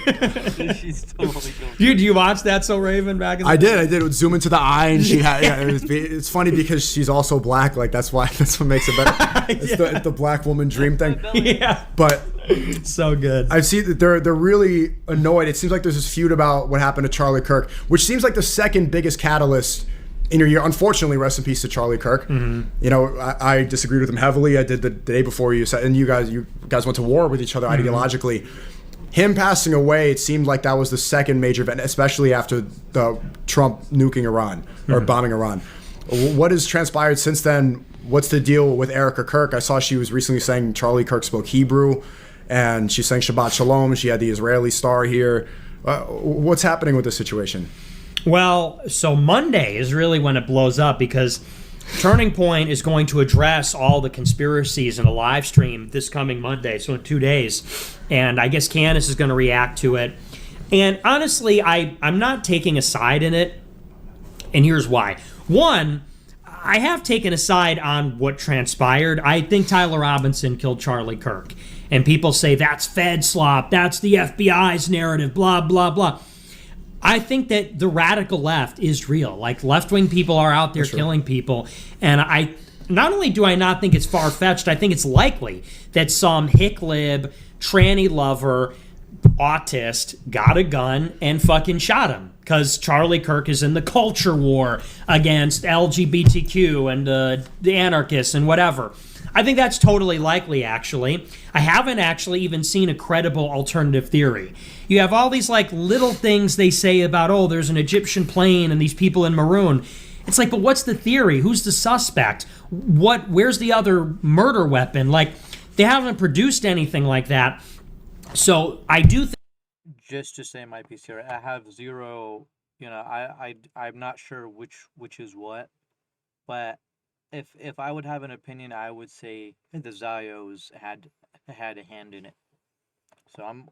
She's totally going. Do you watch That's So Raven back in the I day? did. It would zoom into the eye, and she had. Yeah, it's funny because she's also black. Like that's what makes it better. It's the black woman dream thing. Yeah, but. So good. I see that they're really annoyed. It seems like there's this feud about what happened to Charlie Kirk, which seems like the second biggest catalyst in your year. Unfortunately, rest in peace to Charlie Kirk. Mm-hmm. I disagreed with him heavily. I did the day before you said, and you guys went to war with each other ideologically. Him passing away, it seemed like that was the second major event, especially after the Trump nuking Iran or bombing Iran. What has transpired since then? What's the deal with Erica Kirk? I saw she was recently saying Charlie Kirk spoke Hebrew. And she's saying Shabbat Shalom. She had the Israeli star here. What's happening with this situation? Well, so Monday is really when it blows up, because Turning Point is going to address all the conspiracies in a live stream this coming Monday, so in 2 days. And I guess Candace is going to react to it. And honestly, I'm not taking a side in it. And here's why. One, I have taken a side on what transpired. I think Tyler Robinson killed Charlie Kirk. And people say that's Fed slop, that's the FBI's narrative, blah, blah, blah. I think that the radical left is real. Like, left-wing people are out there killing people. And not only do I not think it's far-fetched, I think it's likely that some hick-lib, tranny lover, autist got a gun and fucking shot him because Charlie Kirk is in the culture war against LGBTQ and the anarchists and whatever. I think that's totally likely, actually. I haven't actually even seen a credible alternative theory. You have all these like little things they say about, oh, there's an Egyptian plane and these people in maroon. It's like, but what's the theory? Who's the suspect? Where's the other murder weapon? Like, they haven't produced anything like that. So I do think... Just to say my piece here, I have zero, I'm not sure which is what, but if I would have an opinion, I would say the Zios had a hand in it. So I'm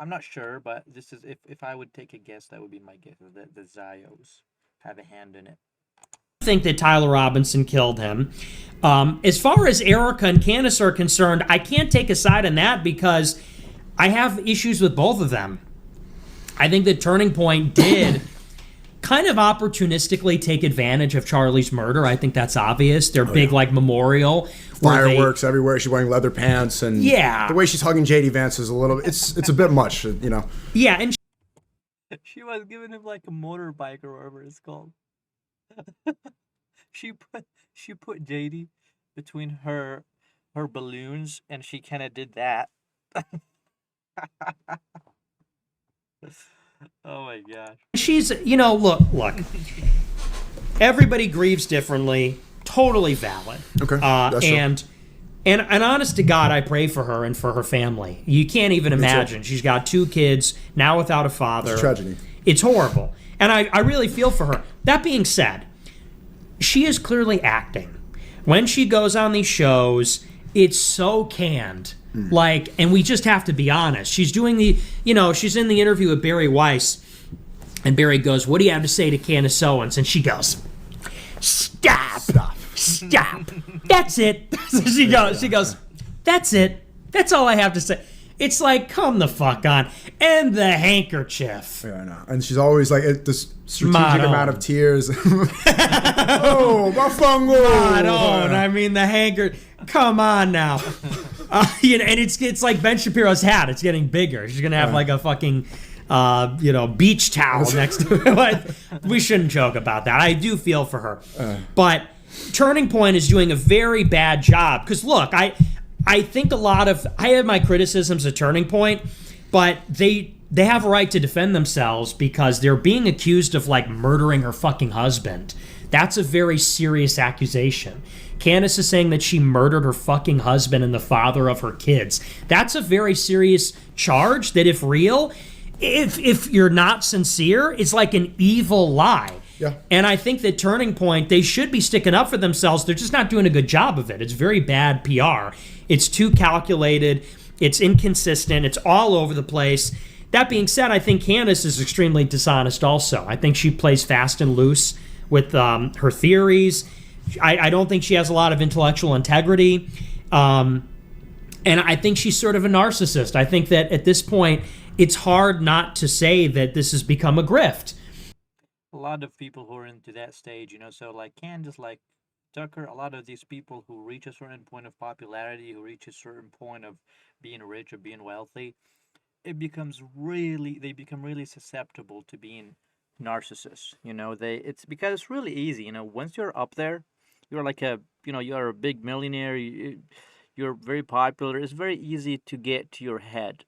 not sure, but this is, if I would take a guess, that would be my guess, that the Zios have a hand in it. I think that Tyler Robinson killed him. As far as Erica and Candace are concerned, I can't take a side on that because I have issues with both of them. I think that Turning Point did kind of opportunistically take advantage of Charlie's murder. I think that's obvious. Their big like memorial. Fireworks everywhere. She's wearing leather pants, and the way she's hugging JD Vance is a little. It's a bit much, Yeah, and she was giving him like a motorbike or whatever it's called. She put JD between her balloons, and she kind of did that. Oh my gosh. She's, look. Everybody grieves differently. Totally valid. Okay. That's and honest to God, I pray for her and for her family. You can't even imagine. She's got 2 kids, now without a father. It's a tragedy. It's horrible. And I really feel for her. That being said, she is clearly acting. When she goes on these shows, it's so canned. And we just have to be honest. She's doing she's in the interview with Barry Weiss, and Barry goes, "What do you have to say to Candace Owens?" And she goes, Stop. That's it. She goes, that's it. That's all I have to say. It's like, come the fuck on. And the handkerchief. Yeah, I know. And she's always like, this strategic amount of tears. Oh, mafungo. I mean, the handkerchief. Come on now. And it's like Ben Shapiro's hat. It's getting bigger. She's going to have like a fucking, beach towel next to it. We shouldn't joke about that. I do feel for her. But Turning Point is doing a very bad job. Because, look, I think I have my criticisms of Turning Point, but they have a right to defend themselves because they're being accused of, like, murdering her fucking husband. That's a very serious accusation. Candace is saying that she murdered her fucking husband and the father of her kids. That's a very serious charge that, if real, if you're not sincere, it's like an evil lie. Yeah. And I think that Turning Point, they should be sticking up for themselves. They're just not doing a good job of it. It's very bad PR. It's too calculated. It's inconsistent. It's all over the place. That being said, I think Candace is extremely dishonest also. I think she plays fast and loose with her theories. I don't think she has a lot of intellectual integrity. And I think she's sort of a narcissist. I think that at this point, it's hard not to say that this has become a grift. A lot of people who are into that stage, so like Candace, like Tucker, a lot of these people who reach a certain point of popularity, who reach a certain point of being rich or being wealthy, they become really susceptible to being narcissists. It's because it's really easy. Once you're up there, you're like you're a big millionaire. You're very popular. It's very easy to get to your head.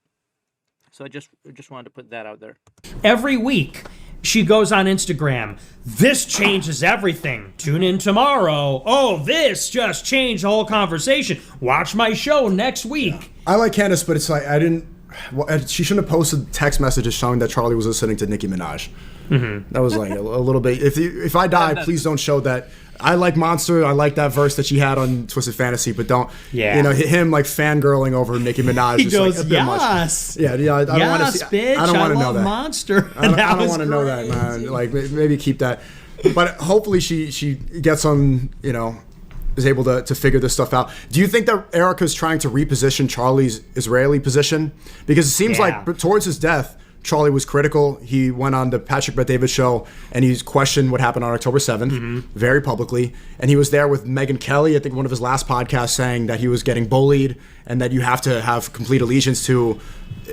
So I just wanted to put that out there. Every week, she goes on Instagram. This changes everything. Tune in tomorrow. Oh, this just changed the whole conversation. Watch my show next week. Yeah. I like Candace, but it's like she shouldn't have posted text messages showing that Charlie was listening to Nicki Minaj. That was like a little bit. If I die, please don't show that. I like Monster. I like that verse that she had on Twisted Fantasy, but don't. Yeah. Him like fangirling over Nicki Minaj. He is goes, like a bit yes. Much. Yeah. I don't want to see. Bitch, I don't want to know that. Monster. I don't want to know that, man. Like maybe keep that. But hopefully she gets on. Is able to figure this stuff out. Do you think that Erica's trying to reposition Charlie's Israeli position? Because it seems like towards his death, Charlie was critical. He went on the Patrick Bet-David show and he's questioned what happened on October 7th very publicly. And he was there with Megyn Kelly, I think one of his last podcasts, saying that he was getting bullied and that you have to have complete allegiance to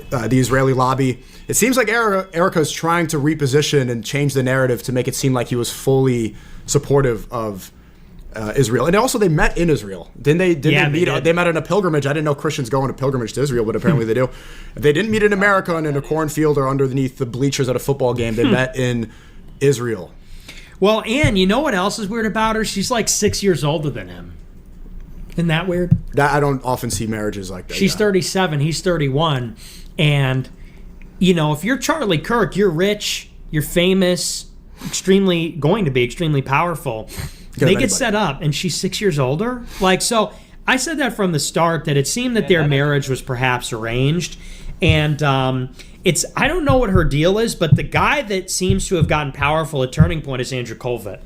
the Israeli lobby. It seems like Erica's trying to reposition and change the narrative to make it seem like he was fully supportive of Israel. And also they met in Israel. Didn't they? They meet? They met on a pilgrimage. I didn't know Christians go on a pilgrimage to Israel, but apparently they do. They didn't meet in America and in a cornfield or underneath the bleachers at a football game. They met in Israel. Well, Ann, you know what else is weird about her? She's like 6 years older than him. Isn't that weird? I don't often see marriages like that. She's 37, he's 31. And, you know, if you're Charlie Kirk, you're rich, you're famous, going to be extremely powerful. They get set up, and she's 6 years older. Like, so I said that from the start, that it seemed that their marriage was perhaps arranged. And I don't know what her deal is, but the guy that seems to have gotten powerful at Turning Point is Andrew Colvett.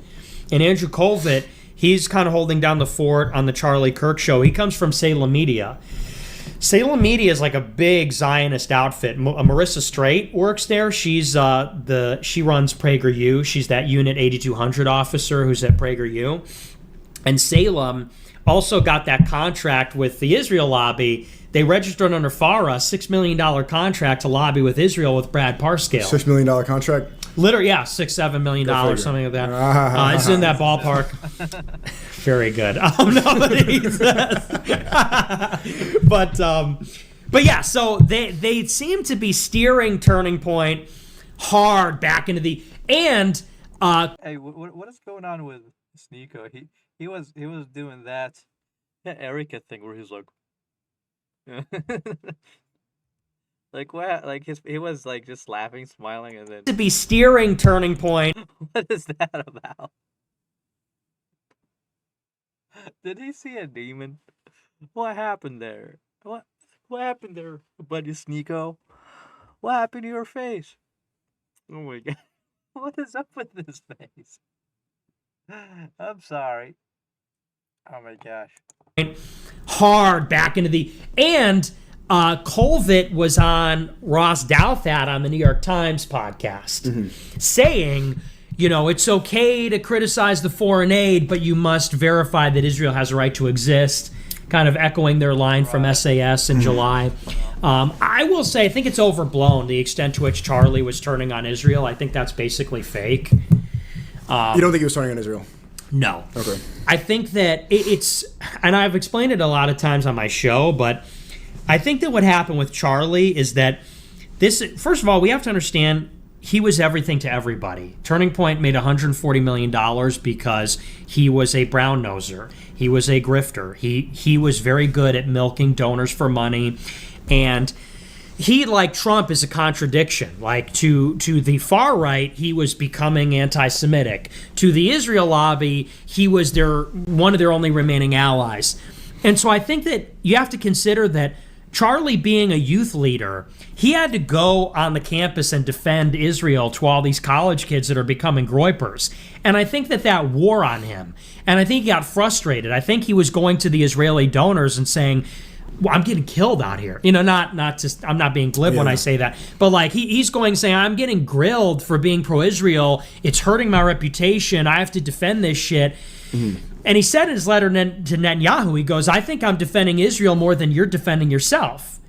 And Andrew Colvett, he's kind of holding down the fort on the Charlie Kirk show. He comes from Salem Media. Salem Media is like a big Zionist outfit. Marissa Straight works there. She runs PragerU. She's that Unit 8200 officer who's at PragerU. And Salem also got that contract with the Israel lobby. They registered under FARA, $6 million contract to lobby with Israel with Brad Parscale. $6 million contract? Literally, yeah, $6-7 million, something like that. It's in that ballpark. Very good. But yeah, so they seem to be steering Turning Point hard back into the and. Hey, what is going on with Sneako? He was doing that Erica thing where he's like. Like what? Like he was like just laughing, smiling, and then to be steering Turning Point. What is that about? Did he see a demon? What happened there? What happened there, buddy Sneako? What happened to your face? Oh my god! What is up with this face? I'm sorry. Oh my gosh! Hard back into the and. Colvett was on Ross Douthat on the New York Times podcast saying, you know, it's okay to criticize the foreign aid, but you must verify that Israel has a right to exist, kind of echoing their line from SAS in July. I will say, I think it's overblown, the extent to which Charlie was turning on Israel. I think that's basically fake. You don't think he was turning on Israel? No. Okay. I think that it's, and I've explained it a lot of times on my show, but I think that what happened with Charlie is that this, first of all, we have to understand he was everything to everybody. Turning Point made $140 million because he was a brown-noser. He was a grifter. He was very good at milking donors for money. And he, like Trump, is a contradiction. Like, to the far right, he was becoming anti-Semitic. To the Israel lobby, he was one of their only remaining allies. And so I think that you have to consider that Charlie, being a youth leader, he had to go on the campus and defend Israel to all these college kids that are becoming groypers. And I think that wore on him. And I think he got frustrated. I think he was going to the Israeli donors and saying, well, I'm getting killed out here. You know, not just, I'm not being glib when I say that. But like he's going saying, I'm getting grilled for being pro-Israel. It's hurting my reputation. I have to defend this shit. And he said in his letter to Netanyahu, he goes, I think I'm defending Israel more than you're defending yourself.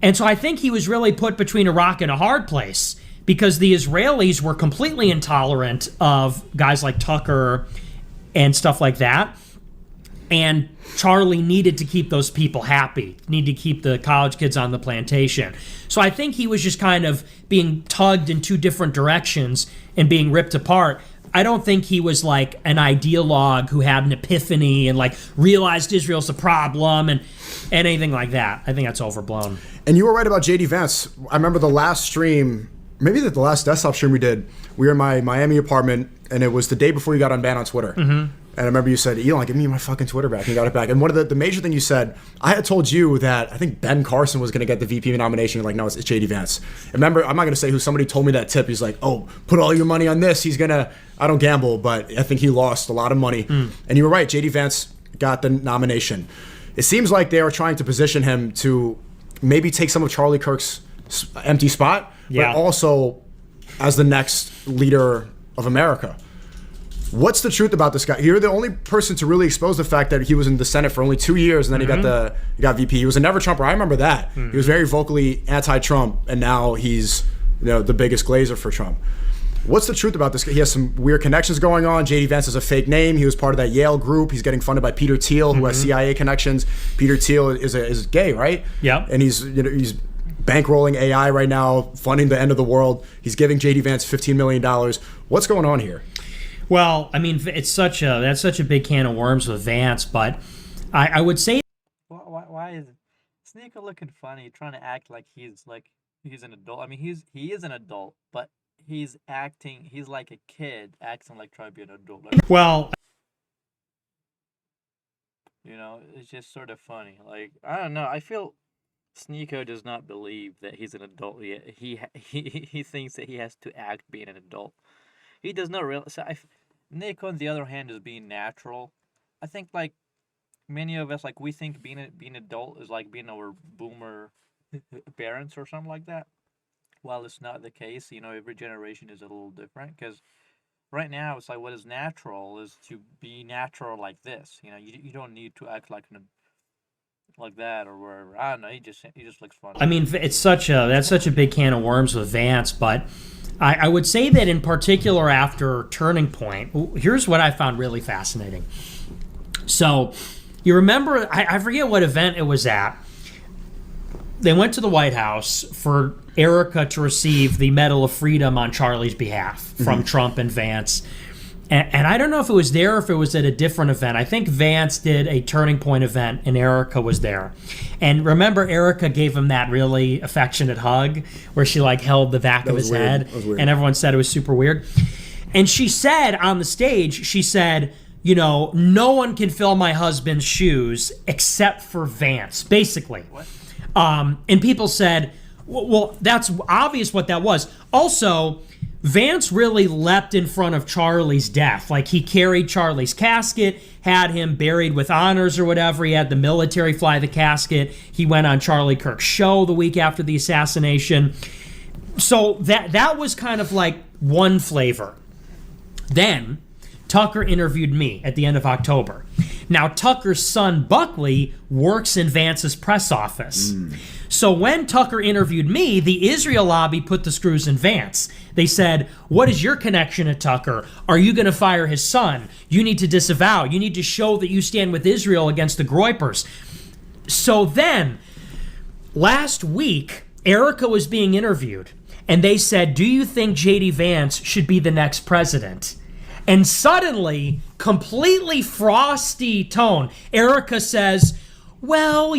And so I think he was really put between a rock and a hard place because the Israelis were completely intolerant of guys like Tucker and stuff like that. And Charlie needed to keep those people happy, needed to keep the college kids on the plantation. So I think he was just kind of being tugged in two different directions and being ripped apart. I don't think he was like an ideologue who had an epiphany and like realized Israel's a problem and anything like that. I think that's overblown. And you were right about JD Vance. I remember the last stream, maybe the last desktop stream we did, we were in my Miami apartment and it was the day before you got unbanned on Twitter. And I remember you said, Elon, give me my fucking Twitter back. And you got it back. And one of the major thing you said, I had told you that I think Ben Carson was going to get the VP nomination. You're like, no, it's JD Vance. Remember, I'm not going to say who, somebody told me that tip. He's like, oh, put all your money on this. He's going to, I don't gamble, but I think he lost a lot of money. And you were right. JD Vance got the nomination. It seems like they are trying to position him to maybe take some of Charlie Kirk's empty spot. Yeah. but also as the next leader of America. What's the truth about this guy? You're the only person to really expose the fact that he was in the Senate for only 2 years, and then he got VP. He was a never Trumper. I remember that. He was very vocally anti-Trump, and now he's the biggest glazer for Trump. What's the truth about this guy? He has some weird connections going on. JD Vance is a fake name. He was part of that Yale group. He's getting funded by Peter Thiel, who has CIA connections. Peter Thiel is gay, right? Yeah. And he's bankrolling AI right now, funding the end of the world. He's giving JD Vance $15 million. What's going on here? Well, I mean, that's such a big can of worms with Vance, but I would say Why is Sneako looking funny, trying to act like he's an adult? I mean, he is an adult, but he's like a kid acting like trying to be an adult. Like, well, it's just sort of funny. Like, I don't know. I feel Sneako does not believe that he's an adult yet. He thinks that he has to act being an adult. He does not realize. Nick, on the other hand, is being natural. I think, like, many of us, like, we think being adult is like being our boomer parents or something like that. Well, it's not the case. Every generation is a little different, because right now it's like what is natural is to be natural like this. You don't need to act like that or wherever. I don't know. He just looks funny. I mean, that's such a big can of worms with Vance, but I would say that in particular after Turning Point, here's what I found really fascinating. So, you remember, I forget what event it was at. They went to the White House for Erica to receive the Medal of Freedom on Charlie's behalf from Trump and Vance. And I don't know if it was there or if it was at a different event. I think Vance did a Turning Point event and Erica was there. And remember, Erica gave him that really affectionate hug where she held the back of his head. And everyone said it was super weird. And she said on the stage, she said, no one can fill my husband's shoes except for Vance, basically. What? And people said, well, that's obvious what that was. Also, Vance really leapt in front of Charlie's death. Like, he carried Charlie's casket, had him buried with honors or whatever. He had the military fly the casket. He went on Charlie Kirk's show the week after the assassination. So that was kind of like one flavor. Then Tucker interviewed me at the end of October. Now, Tucker's son, Buckley, works in Vance's press office. So when Tucker interviewed me, the Israel lobby put the screws in Vance. They said, what is your connection to Tucker? Are you going to fire his son? You need to disavow. You need to show that you stand with Israel against the Groypers. So then, last week, Erica was being interviewed, and they said, do you think J.D. Vance should be the next president? And suddenly, completely frosty tone, Erica says, well,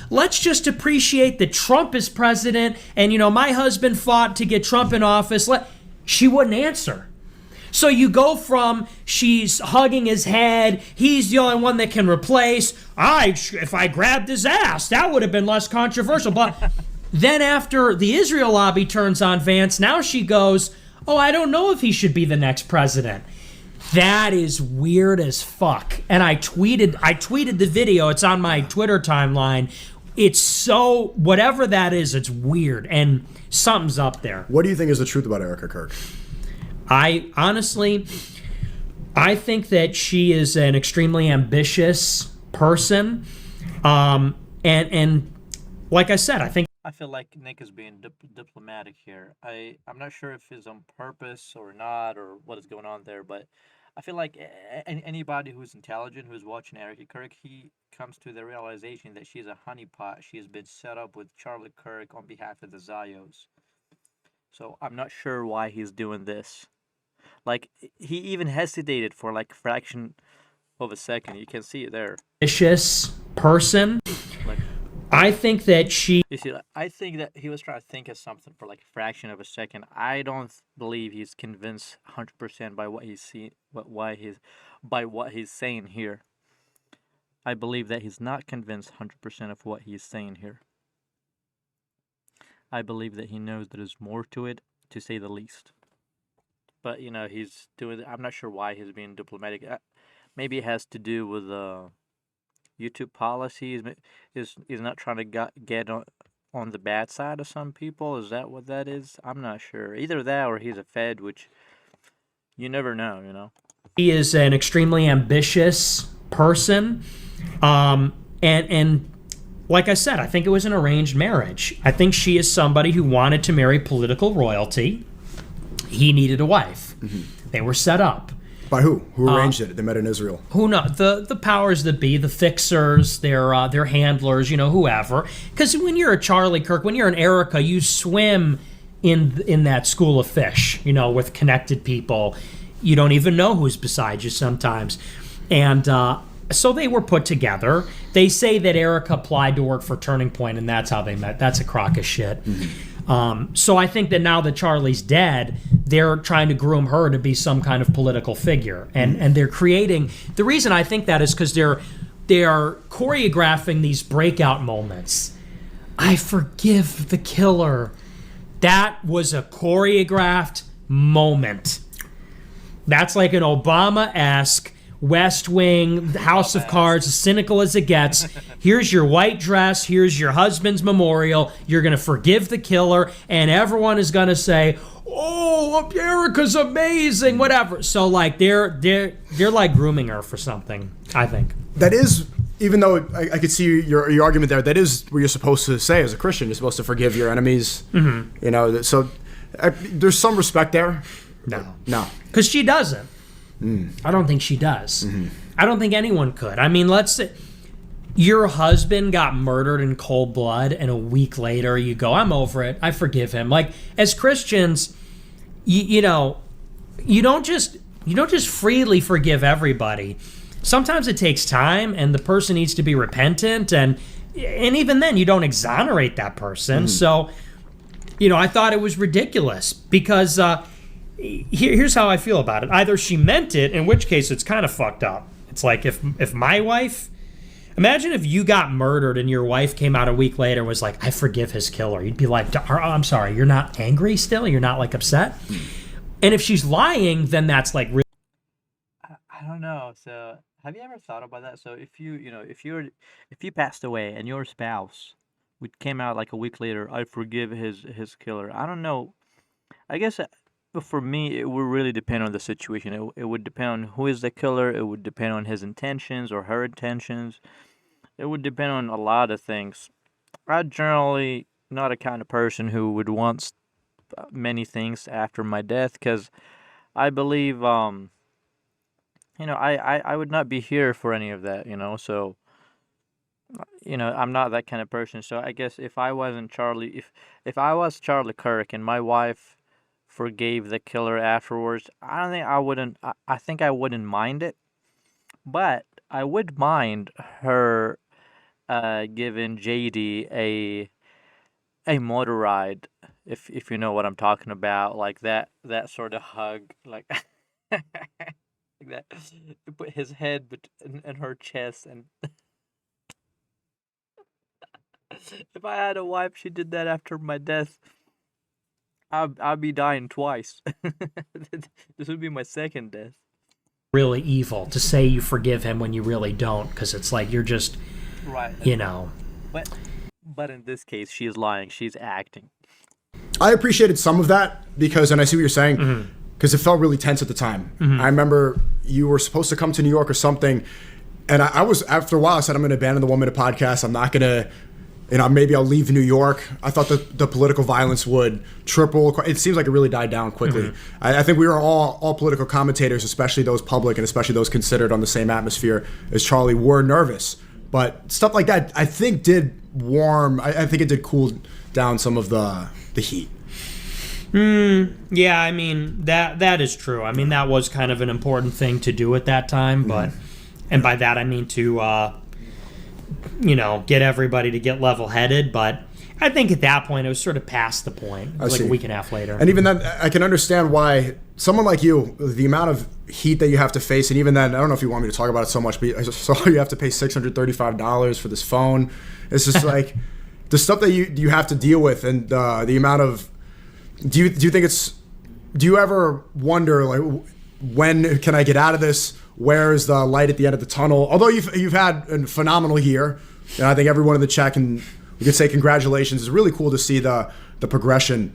let's just appreciate that Trump is president, and, my husband fought to get Trump in office. She wouldn't answer. So you go from she's hugging his head, he's the only one that can replace, if I grabbed his ass, that would have been less controversial. But then after the Israel lobby turns on Vance, now she goes, oh, I don't know if he should be the next president. That is weird as fuck. And I tweeted the video. It's on my Twitter timeline. It's so, whatever that is, it's weird. And something's up there. What do you think is the truth about Erica Kirk? I think that she is an extremely ambitious person. And like I said, I feel like Nick is being diplomatic here. I'm not sure if it's on purpose or not, or what is going on there, but I feel like anybody who's intelligent, who's watching Erica Kirk, he comes to the realization that she's a honeypot. She has been set up with Charlie Kirk on behalf of the Zayos. So I'm not sure why he's doing this. Like, he even hesitated for like a fraction of a second. You can see it there. Ambitious person. Like, I think that I think that he was trying to think of something for like a fraction of a second. I don't believe he's convinced 100% by what he's saying here. I believe that he's not convinced 100% of what he's saying here. I believe that he knows that there's more to it, to say the least. But he's doing. I'm not sure why he's being diplomatic. Maybe it has to do with YouTube policies. Is not trying to get on the bad side of some people. Is that what that is? I'm not sure. Either that or he's a Fed, which you never know, you know? He is an extremely ambitious person. And like I said, I think it was an arranged marriage. I think she is somebody who wanted to marry political royalty. He needed a wife. They were set up. By who? Who arranged it? They met in Israel. Who knows? The powers that be, the fixers, their handlers, whoever. Because when you're a Charlie Kirk, when you're an Erica, you swim in that school of fish, with connected people. You don't even know who's beside you sometimes. And so they were put together. They say that Erica applied to work for Turning Point, and that's how they met. That's a crock of shit. So I think that now that Charlie's dead, they're trying to groom her to be some kind of political figure. And they're creating... The reason I think that is because they are choreographing these breakout moments. I forgive the killer. That was a choreographed moment. That's like an Obama-esque West Wing, House of Cards, as cynical as it gets. Here's your white dress. Here's your husband's memorial. You're going to forgive the killer, and everyone is going to say, "Oh, Erica's amazing," whatever. So like they're like grooming her for something, I think. That is, even though I could see your argument there, that is what you're supposed to say as a Christian. You're supposed to forgive your enemies. So there's some respect there. No. Because she doesn't. I don't think she does. I don't think anyone could. I mean, let's say your husband got murdered in cold blood, and a week later you go, "I'm over it. I forgive him." Like, as Christians, you don't just freely forgive everybody. Sometimes it takes time, and the person needs to be repentant, and even then, you don't exonerate that person. So, I thought it was ridiculous because. Here's how I feel about it. Either she meant it, in which case it's kind of fucked up. It's like if my wife... Imagine if you got murdered and your wife came out a week later and was like, "I forgive his killer." You'd be like, "I'm sorry, you're not angry still? You're not, like, upset?" And if she's lying, then that's, like... I don't know. So, have you ever thought about that? So, if you passed away and your spouse came out like a week later, "I forgive his killer." I don't know. I guess... But for me, it would really depend on the situation. It would depend on who is the killer. It would depend on his intentions or her intentions. It would depend on a lot of things. I'm generally not a kind of person who would want many things after my death, because I believe, I would not be here for any of that, So, I'm not that kind of person. So I guess if I wasn't Charlie, if I was Charlie Kirk and my wife forgave the killer afterwards, I think I wouldn't mind it, but I would mind her giving JD a motor ride, if you know what I'm talking about, like that sort of hug, like like that. Put his head in her chest, and if I had a wife, she did that after my death, I'll be dying twice. This would be my second death. Really evil to say you forgive him when you really don't, because it's like you're just, right. But in this case, she is lying. She's acting. I appreciated some of that because, and I see what you're saying, because it felt really tense at the time. I remember you were supposed to come to New York or something, and I was, after a while, I said, "I'm going to abandon the 1 Minute podcast. I'm not going to... maybe I'll leave New York." I thought the political violence would triple. It seems like it really died down quickly. I think we were all political commentators, especially those public and especially those considered on the same atmosphere as Charlie, were nervous. But stuff like that, I think, did warm. I think it did cool down some of the heat. Yeah, I mean, that is true. I mean, that was kind of an important thing to do at that time. But, and by that I mean to... get everybody to get level-headed, but I think at that point it was sort of past the point. It was like a week and a half later. And even then, I can understand why someone like you, the amount of heat that you have to face, and even then, I don't know if you want me to talk about it so much, but I saw you have to pay $635 for this phone. It's just like the stuff that you have to deal with, and the amount of... Do you ever wonder, like, when can I get out of this? Where's the light at the end of the tunnel? Although you've had a phenomenal year, and I think everyone in the chat can we could say congratulations. It's really cool to see the progression.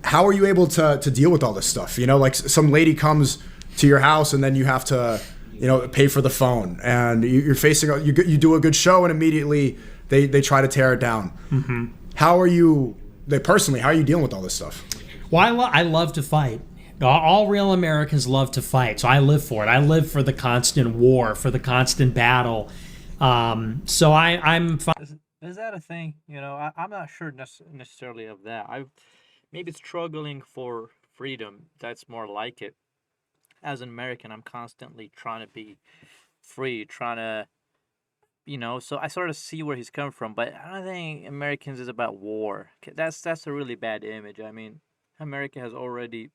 How are you able to deal with all this stuff? You know, like some lady comes to your house and then you have to, you know, pay for the phone, and you're facing you do a good show and immediately they try to tear it down. Mm-hmm. How are you personally? How are you dealing with all this stuff? Well, I love to fight. All real Americans love to fight, so I live for it. I live for the constant war, for the constant battle. So I'm fine. Is that a thing? You know, I'm not sure necessarily of that. Maybe struggling for freedom. That's more like it. As an American, I'm constantly trying to be free, trying to, you know. So I sort of see where he's coming from, but I don't think Americans is about war. That's a really bad image. I mean, America has already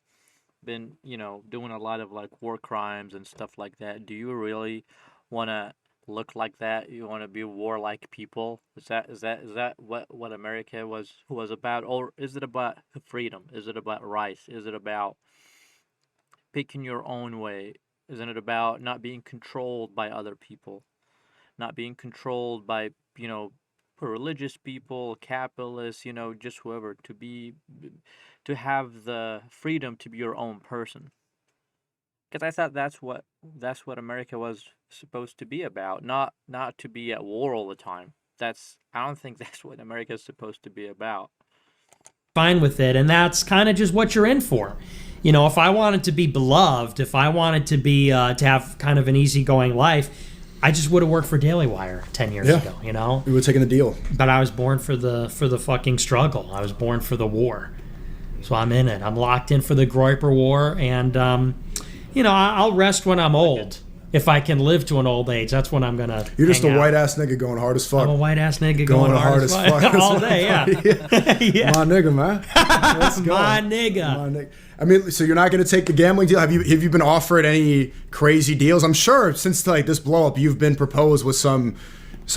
been, you know, doing a lot of like war crimes and stuff like that. Do you really want to look like that? You want to be warlike people? Is that what America was about, or is it about freedom? Is it about rights? Is it about picking your own way? Isn't it about not being controlled by other people, not being controlled by, you know, religious people, capitalists, you know, just whoever, to have the freedom to be your own person? Because I thought that's what America was supposed to be about, not to be at war all the time. I don't think that's what America is supposed to be about. Fine with it, and that's kind of just what you're in for. You know, if I wanted to be beloved, if I wanted to be to have kind of an easygoing life, I just would have worked for Daily Wire 10 years ago. You know, we would have taken the deal. But I was born for the fucking struggle. I was born for the war, so I'm in it. I'm locked in for the Groiper War, and you know, I'll rest when I'm old. If I can live to an old age, that's when I'm gonna. You're just a white ass nigga going hard as fuck. I'm a white ass nigga going hard as fuck all day. Yeah. Yeah. My nigga, man. Let's go. My nigga. I mean, so you're not gonna take the gambling deal? Have you been offered any crazy deals? I'm sure since like this blow up, you've been proposed with some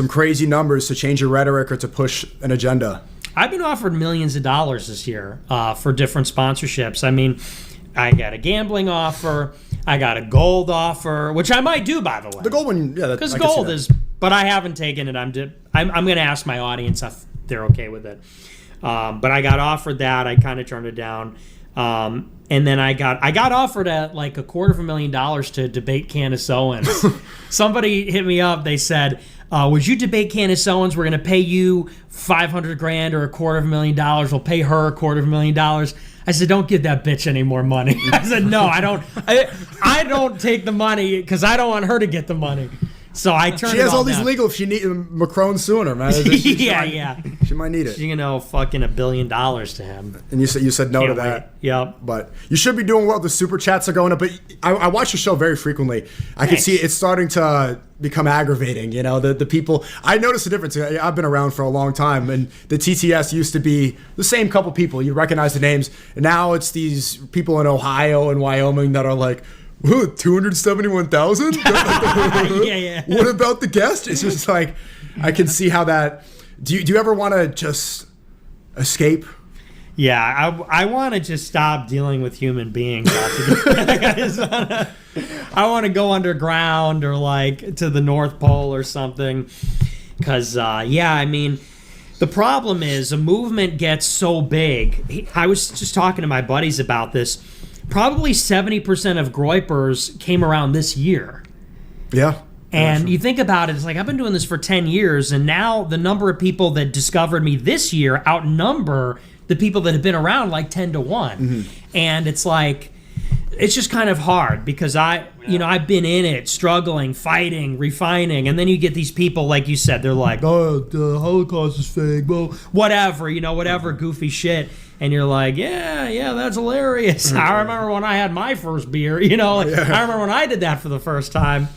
crazy numbers to change your rhetoric or to push an agenda. I've been offered millions of dollars this year for different sponsorships. I mean, I got a gambling offer. I got a gold offer, which I might do, by the way. The gold one, yeah. Because gold is, but I haven't taken it. I'm going to ask my audience if they're okay with it. But I got offered that. I kind of turned it down. And then I got offered at like $250,000 to debate Candace Owens. Somebody hit me up. They said, would you debate Candace Owens? We're going to pay you $500,000 or $250,000. We'll pay her $250,000. I said, don't give that bitch any more money. I said, no, I don't. I don't take the money because I don't want her to get the money. So I turned. She has all these legal. If she need Macron sooner, man. Yeah. She might need it. You know, fucking $1 billion to him. And you said no to that. Yep. But you should be doing well. The super chats are going up. But I watch your show very frequently. I can see it's starting to become aggravating. You know, the people. I noticed a difference. I've been around for a long time, and the TTS used to be the same couple people. You recognize the names, and now it's these people in Ohio and Wyoming that are like, 271,000? Yeah. What about the guest? It's just like, I can see how that. Do you ever want to just escape? Yeah, I want to just stop dealing with human beings altogether. I want to go underground or like to the North Pole or something. Because, I mean, the problem is a movement gets so big. I was just talking to my buddies about this. Probably 70% of Groypers came around this year. Yeah. And you think about it, it's like I've been doing this for 10 years, and now the number of people that discovered me this year outnumber the people that have been around like 10 to 1. Mm-hmm. And it's like, it's just kind of hard because I've been in it, struggling, fighting, refining, and then you get these people, like you said, they're like, oh, the Holocaust is fake, well, whatever goofy shit. And you're like, yeah, that's hilarious. I remember when I had my first beer, I remember when I did that for the first time.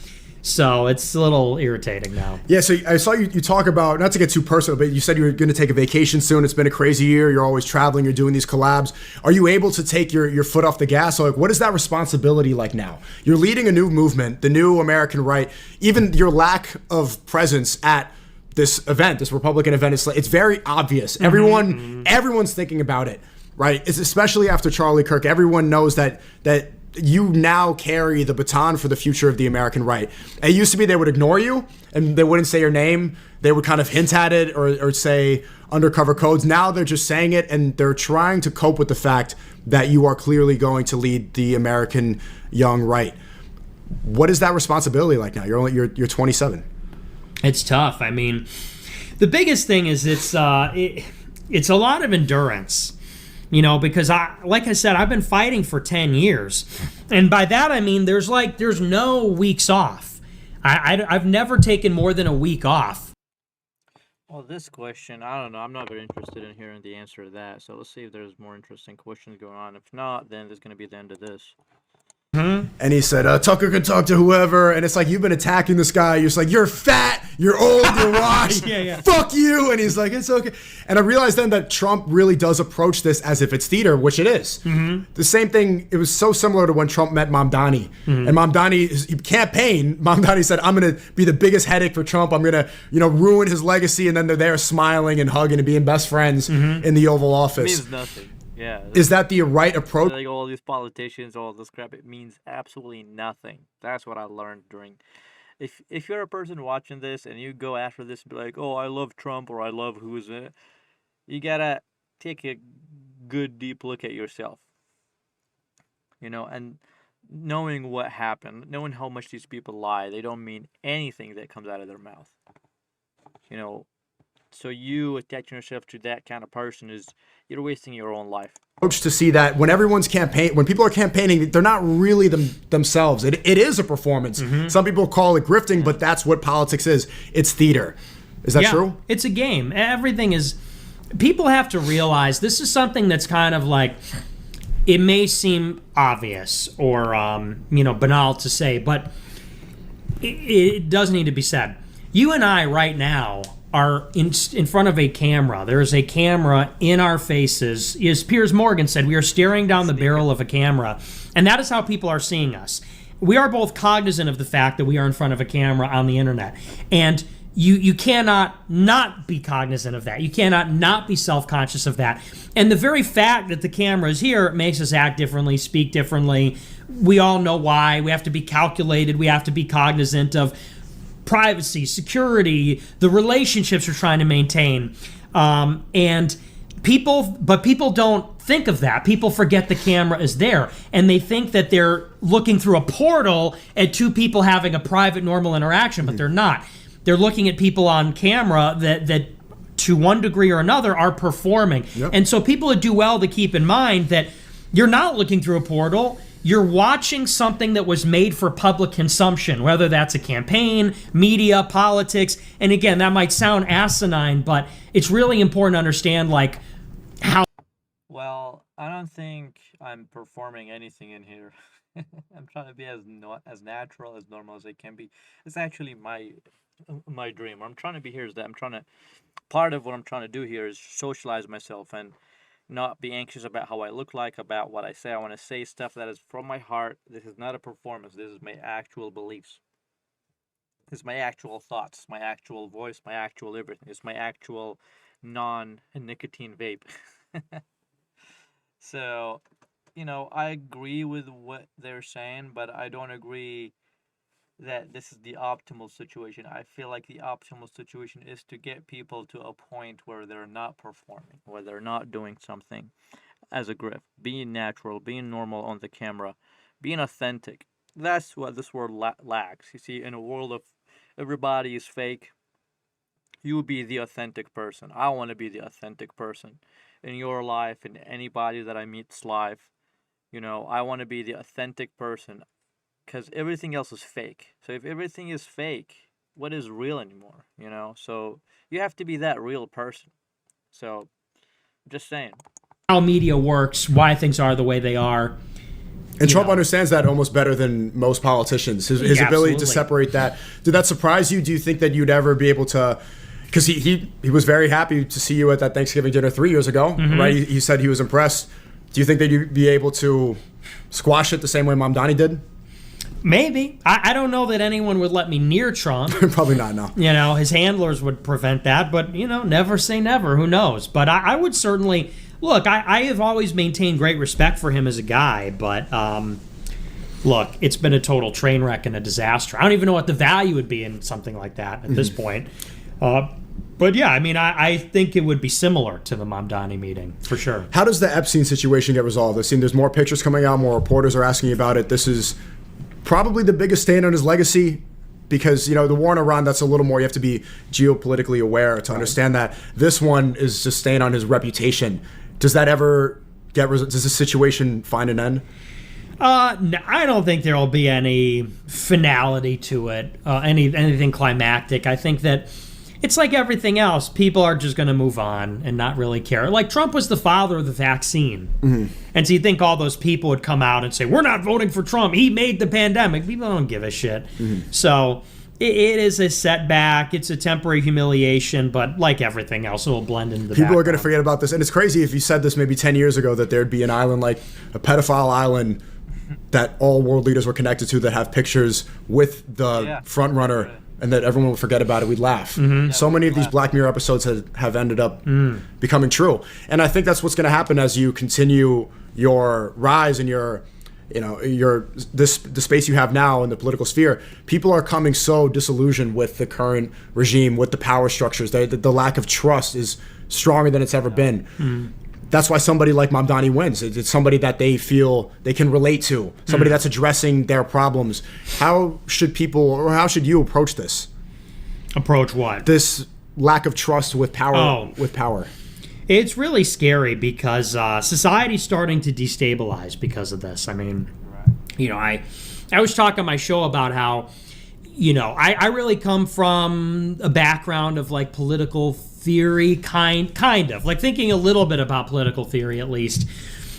So it's a little irritating now. Yeah, so I saw you talk about, not to get too personal, but you said you were going to take a vacation soon. It's been a crazy year. You're always traveling. You're doing these collabs. Are you able to take your foot off the gas? So, like, what is that responsibility like now? You're leading a new movement, the new American right. Even your lack of presence at this event, this Republican event, it's very obvious. Everyone's thinking about it, right? It's especially after Charlie Kirk. Everyone knows that you now carry the baton for the future of the American right. It used to be they would ignore you and they wouldn't say your name. They would kind of hint at it or say undercover codes. Now they're just saying it, and they're trying to cope with the fact that you are clearly going to lead the American young right. What is that responsibility like now? You're 27. It's tough. I mean, the biggest thing is it's a lot of endurance. You know, because like I said, I've been fighting for 10 years. And by that I mean there's no weeks off. I've never taken more than a week off. Well, this question, I don't know. I'm not very interested in hearing the answer to that. So let's see if there's more interesting questions going on. If not, then this is going to be the end of this. And he said, Tucker can talk to whoever. And it's like, you've been attacking this guy. You're just like, you're fat, you're old, you're washed. Yeah. Fuck you. And he's like, it's okay. And I realized then that Trump really does approach this as if it's theater, which it is. The same thing, it was so similar to when Trump met Mamdani. And Mamdani, he campaigned, Mamdani said, I'm going to be the biggest headache for Trump. I'm going to, ruin his legacy. And then they're there smiling and hugging and being best friends in the Oval Office. It means nothing. Yeah. Is that the right approach? Like all these politicians, all this crap, it means absolutely nothing. That's what I learned during. If you're a person watching this and you go after this and be like, oh, I love Trump or I love who's in it, you gotta take a good deep look at yourself. And knowing what happened, knowing how much these people lie, they don't mean anything that comes out of their mouth. So you attaching yourself to that kind of person you're wasting your own life. To see that when when people are campaigning, they're not really themselves. It is a performance. Some people call it grifting, but that's what politics is. It's theater. Is that true? It's a game. Everything is. People have to realize this is something that's kind of like, it may seem obvious or banal to say, but it does need to be said. You and I right now are in front of a camera. There is a camera in our faces. As Piers Morgan said, we are staring down the barrel of a camera, and that is how people are seeing us. We are both cognizant of the fact that we are in front of a camera on the internet, and you cannot not be cognizant of that. You cannot not be self-conscious of that. And the very fact that the camera is here makes us act differently, speak differently. We all know why. We have to be calculated. We have to be cognizant of privacy, security, the relationships we're trying to maintain. But people don't think of that. People forget the camera is there, and they think that they're looking through a portal at two people having a private, normal interaction, but they're not. They're looking at people on camera that to one degree or another are performing. Yep. And so people would do well to keep in mind that you're not looking through a portal. You're watching something that was made for public consumption, whether that's a campaign, media, politics. And again, that might sound asinine, but it's really important to understand how. Well, I don't think I'm performing anything in here. I'm trying to be as natural, as normal as I can be. It's actually my dream. What I'm trying to be here is that part of what I'm trying to do here is socialize myself and not be anxious about how I look like, about what I say. I want to say stuff that is from my heart. This is not a performance. This is my actual beliefs. This is my actual thoughts, my actual voice, my actual everything. It's my actual non-nicotine vape. So, I agree with what they're saying, but I don't agree that this is the optimal situation. I feel like the optimal situation is to get people to a point where they're not performing, where they're not doing something as a grift, being natural, being normal on the camera, being authentic. That's what this world lacks. You see, in a world of everybody is fake, you be the authentic person. I want to be the authentic person in your life, in anybody that I meet's life. I want to be the authentic person. Because everything else is fake. So if everything is fake, what is real anymore? So you have to be that real person. So I'm just saying. How media works, why things are the way they are. And Trump understands that almost better than most politicians. His ability to separate that. Did that surprise you? Do you think that you'd ever be able to? Because he was very happy to see you at that Thanksgiving dinner 3 years ago, right? He said he was impressed. Do you think that you'd be able to squash it the same way Mamdani did? Maybe. I don't know that anyone would let me near Trump. Probably not, no. His handlers would prevent that, but, never say never. Who knows? But I would certainly... Look, I have always maintained great respect for him as a guy, but, look, it's been a total train wreck and a disaster. I don't even know what the value would be in something like that at this point. But yeah, I mean, I think it would be similar to the Mamdani meeting, for sure. How does the Epstein situation get resolved? I've seen there's more pictures coming out, more reporters are asking about it. This is probably the biggest stain on his legacy because, the war in Iran, that's a little more, you have to be geopolitically aware to understand that. This one is just stain on his reputation. Does that ever does this situation find an end? No, I don't think there'll be any finality to it, anything climactic. I think that it's like everything else. People are just going to move on and not really care. Like Trump was the father of the vaccine. And so you think all those people would come out and say, we're not voting for Trump. He made the pandemic. People don't give a shit. So it is a setback. It's a temporary humiliation. But like everything else, it will blend into the People background. are going to forget about this. And it's crazy if you said this maybe 10 years ago that there'd be an island like a pedophile island that all world leaders were connected to that have pictures with the front runner and that everyone would forget about it. We'd laugh. So many of these Black Mirror episodes have ended up becoming true. And I think that's what's going to happen as you continue your rise and the space you have now in the political sphere. People are coming so disillusioned with the current regime, with the power structures. The lack of trust is stronger than it's ever been. That's why somebody like Mamdani wins. It's somebody that they feel they can relate to, somebody that's addressing their problems. How should you approach this? Approach what? This lack of trust with power. With power. It's really scary because society's starting to destabilize because of this. I mean, I was talking on my show about how, I really come from a background of like political theory, kind of like thinking a little bit about political theory at least.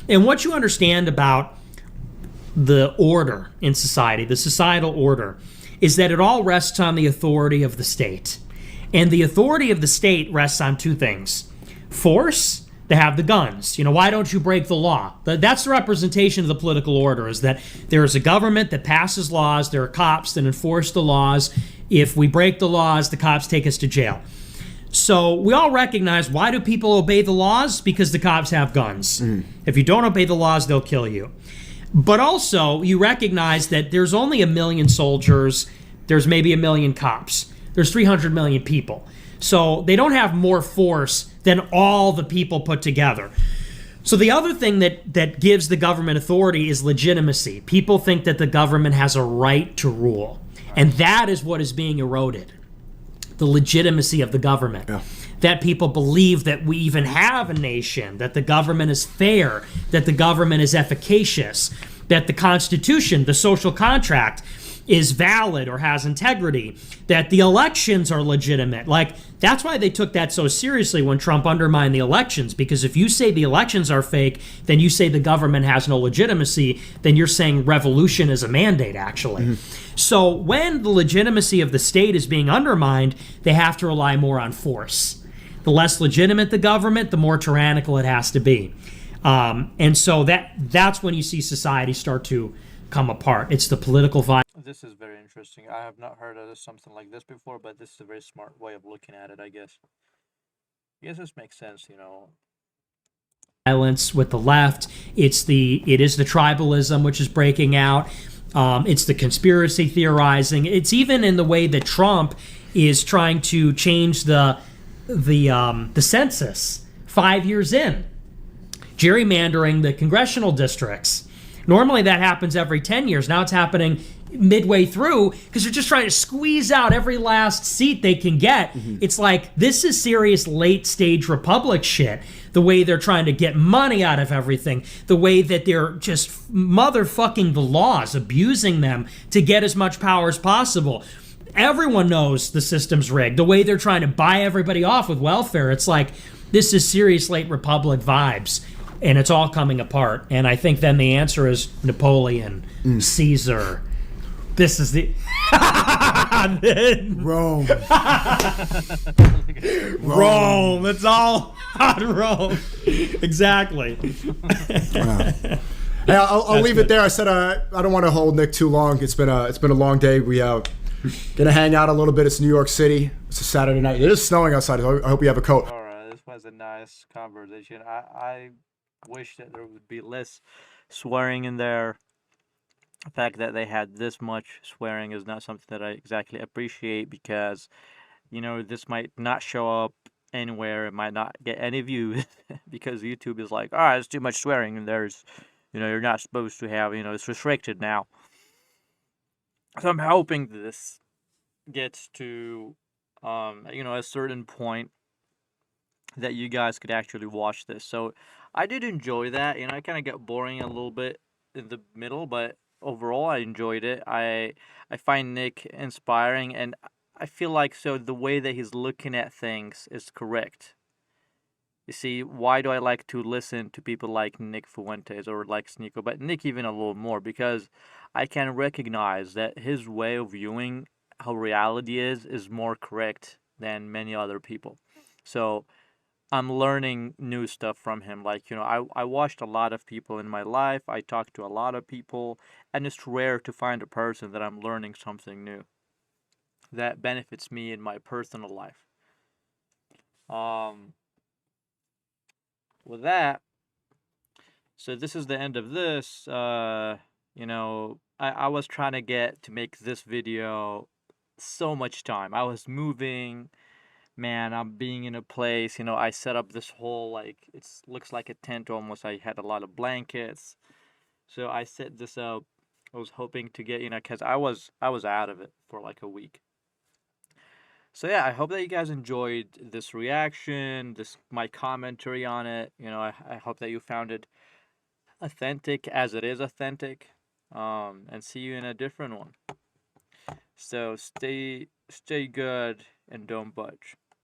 And what you understand about the order in society, the societal order, is that it all rests on the authority of the state. And the authority of the state rests on two things. Force, they have the guns. Why don't you break the law? That's the representation of the political order, is that there is a government that passes laws, there are cops that enforce the laws. If we break the laws, the cops take us to jail. So we all recognize, why do people obey the laws? Because the cops have guns. If you don't obey the laws, they'll kill you. But also, you recognize that there's only 1 million soldiers, there's maybe 1 million cops, there's 300 million people. So they don't have more force than all the people put together. So the other thing that gives the government authority is legitimacy. People think that the government has a right to rule. And that is what is being eroded. The legitimacy of the government. Yeah. That people believe that we even have a nation, that the government is fair, that the government is efficacious, that the Constitution, the social contract, is valid or has integrity, that the elections are legitimate. Like, that's why they took that so seriously when Trump undermined the elections, because if you say the elections are fake, then you say the government has no legitimacy, then you're saying revolution is a mandate, actually. So when the legitimacy of the state is being undermined, they have to rely more on force. The less legitimate the government, the more tyrannical it has to be. And so that's when you see society start to come apart. It's the political violence. This is very interesting. I have not heard of something like this before, but this is a very smart way of looking at it, I guess. I guess this makes sense, Violence with the left. It is the tribalism which is breaking out. It's the conspiracy theorizing. It's even in the way that Trump is trying to change the census 5 years in, gerrymandering the congressional districts. Normally that happens every 10 years. Now it's happening midway through because they're just trying to squeeze out every last seat they can get. It's like, this is serious late stage republic shit. The way they're trying to get money out of everything, the way that they're just motherfucking the laws, abusing them to get as much power as possible. Everyone knows the system's rigged. The way they're trying to buy everybody off with welfare, it's like, this is serious late republic vibes. And it's all coming apart. And I think then the answer is Napoleon, Caesar. This is the... Rome. Rome. It's all on Rome. Exactly. Hey, I'll leave it there. I said I don't want to hold Nick too long. It's been a long day. We gonna hang out a little bit. It's New York City. It's a Saturday night. It is snowing outside. I hope you have a coat. All right, this was a nice conversation. I wish that there would be less swearing in there. The fact that they had this much swearing is not something that I exactly appreciate, because this might not show up anywhere. It might not get any views because YouTube is like, ah, it's too much swearing, and there's, you're not supposed to have, it's restricted now. So I'm hoping this gets to, a certain point that you guys could actually watch this. So I did enjoy that. I kind of got boring a little bit in the middle, but overall I enjoyed it. I find Nick inspiring, and I feel like so the way that he's looking at things is correct. You see, why do I like to listen to people like Nick Fuentes or like Sneako, but Nick even a little more? Because I can recognize that his way of viewing how reality is more correct than many other people. So I'm learning new stuff from him. Like, I watched a lot of people in my life, I talked to a lot of people, and it's rare to find a person that I'm learning something new that benefits me in my personal life. Um, with that, so this is the end of this. I was trying to get to make this video so much time. I was moving, man. I'm being in a place. I set up this whole, like, it looks like a tent almost. I had a lot of blankets, so I set this up. I was hoping to get, because I was out of it for like a week. So yeah, I hope that you guys enjoyed this reaction, this my commentary on it. I hope that you found it authentic as it is authentic. And see you in a different one. So stay good and don't budge.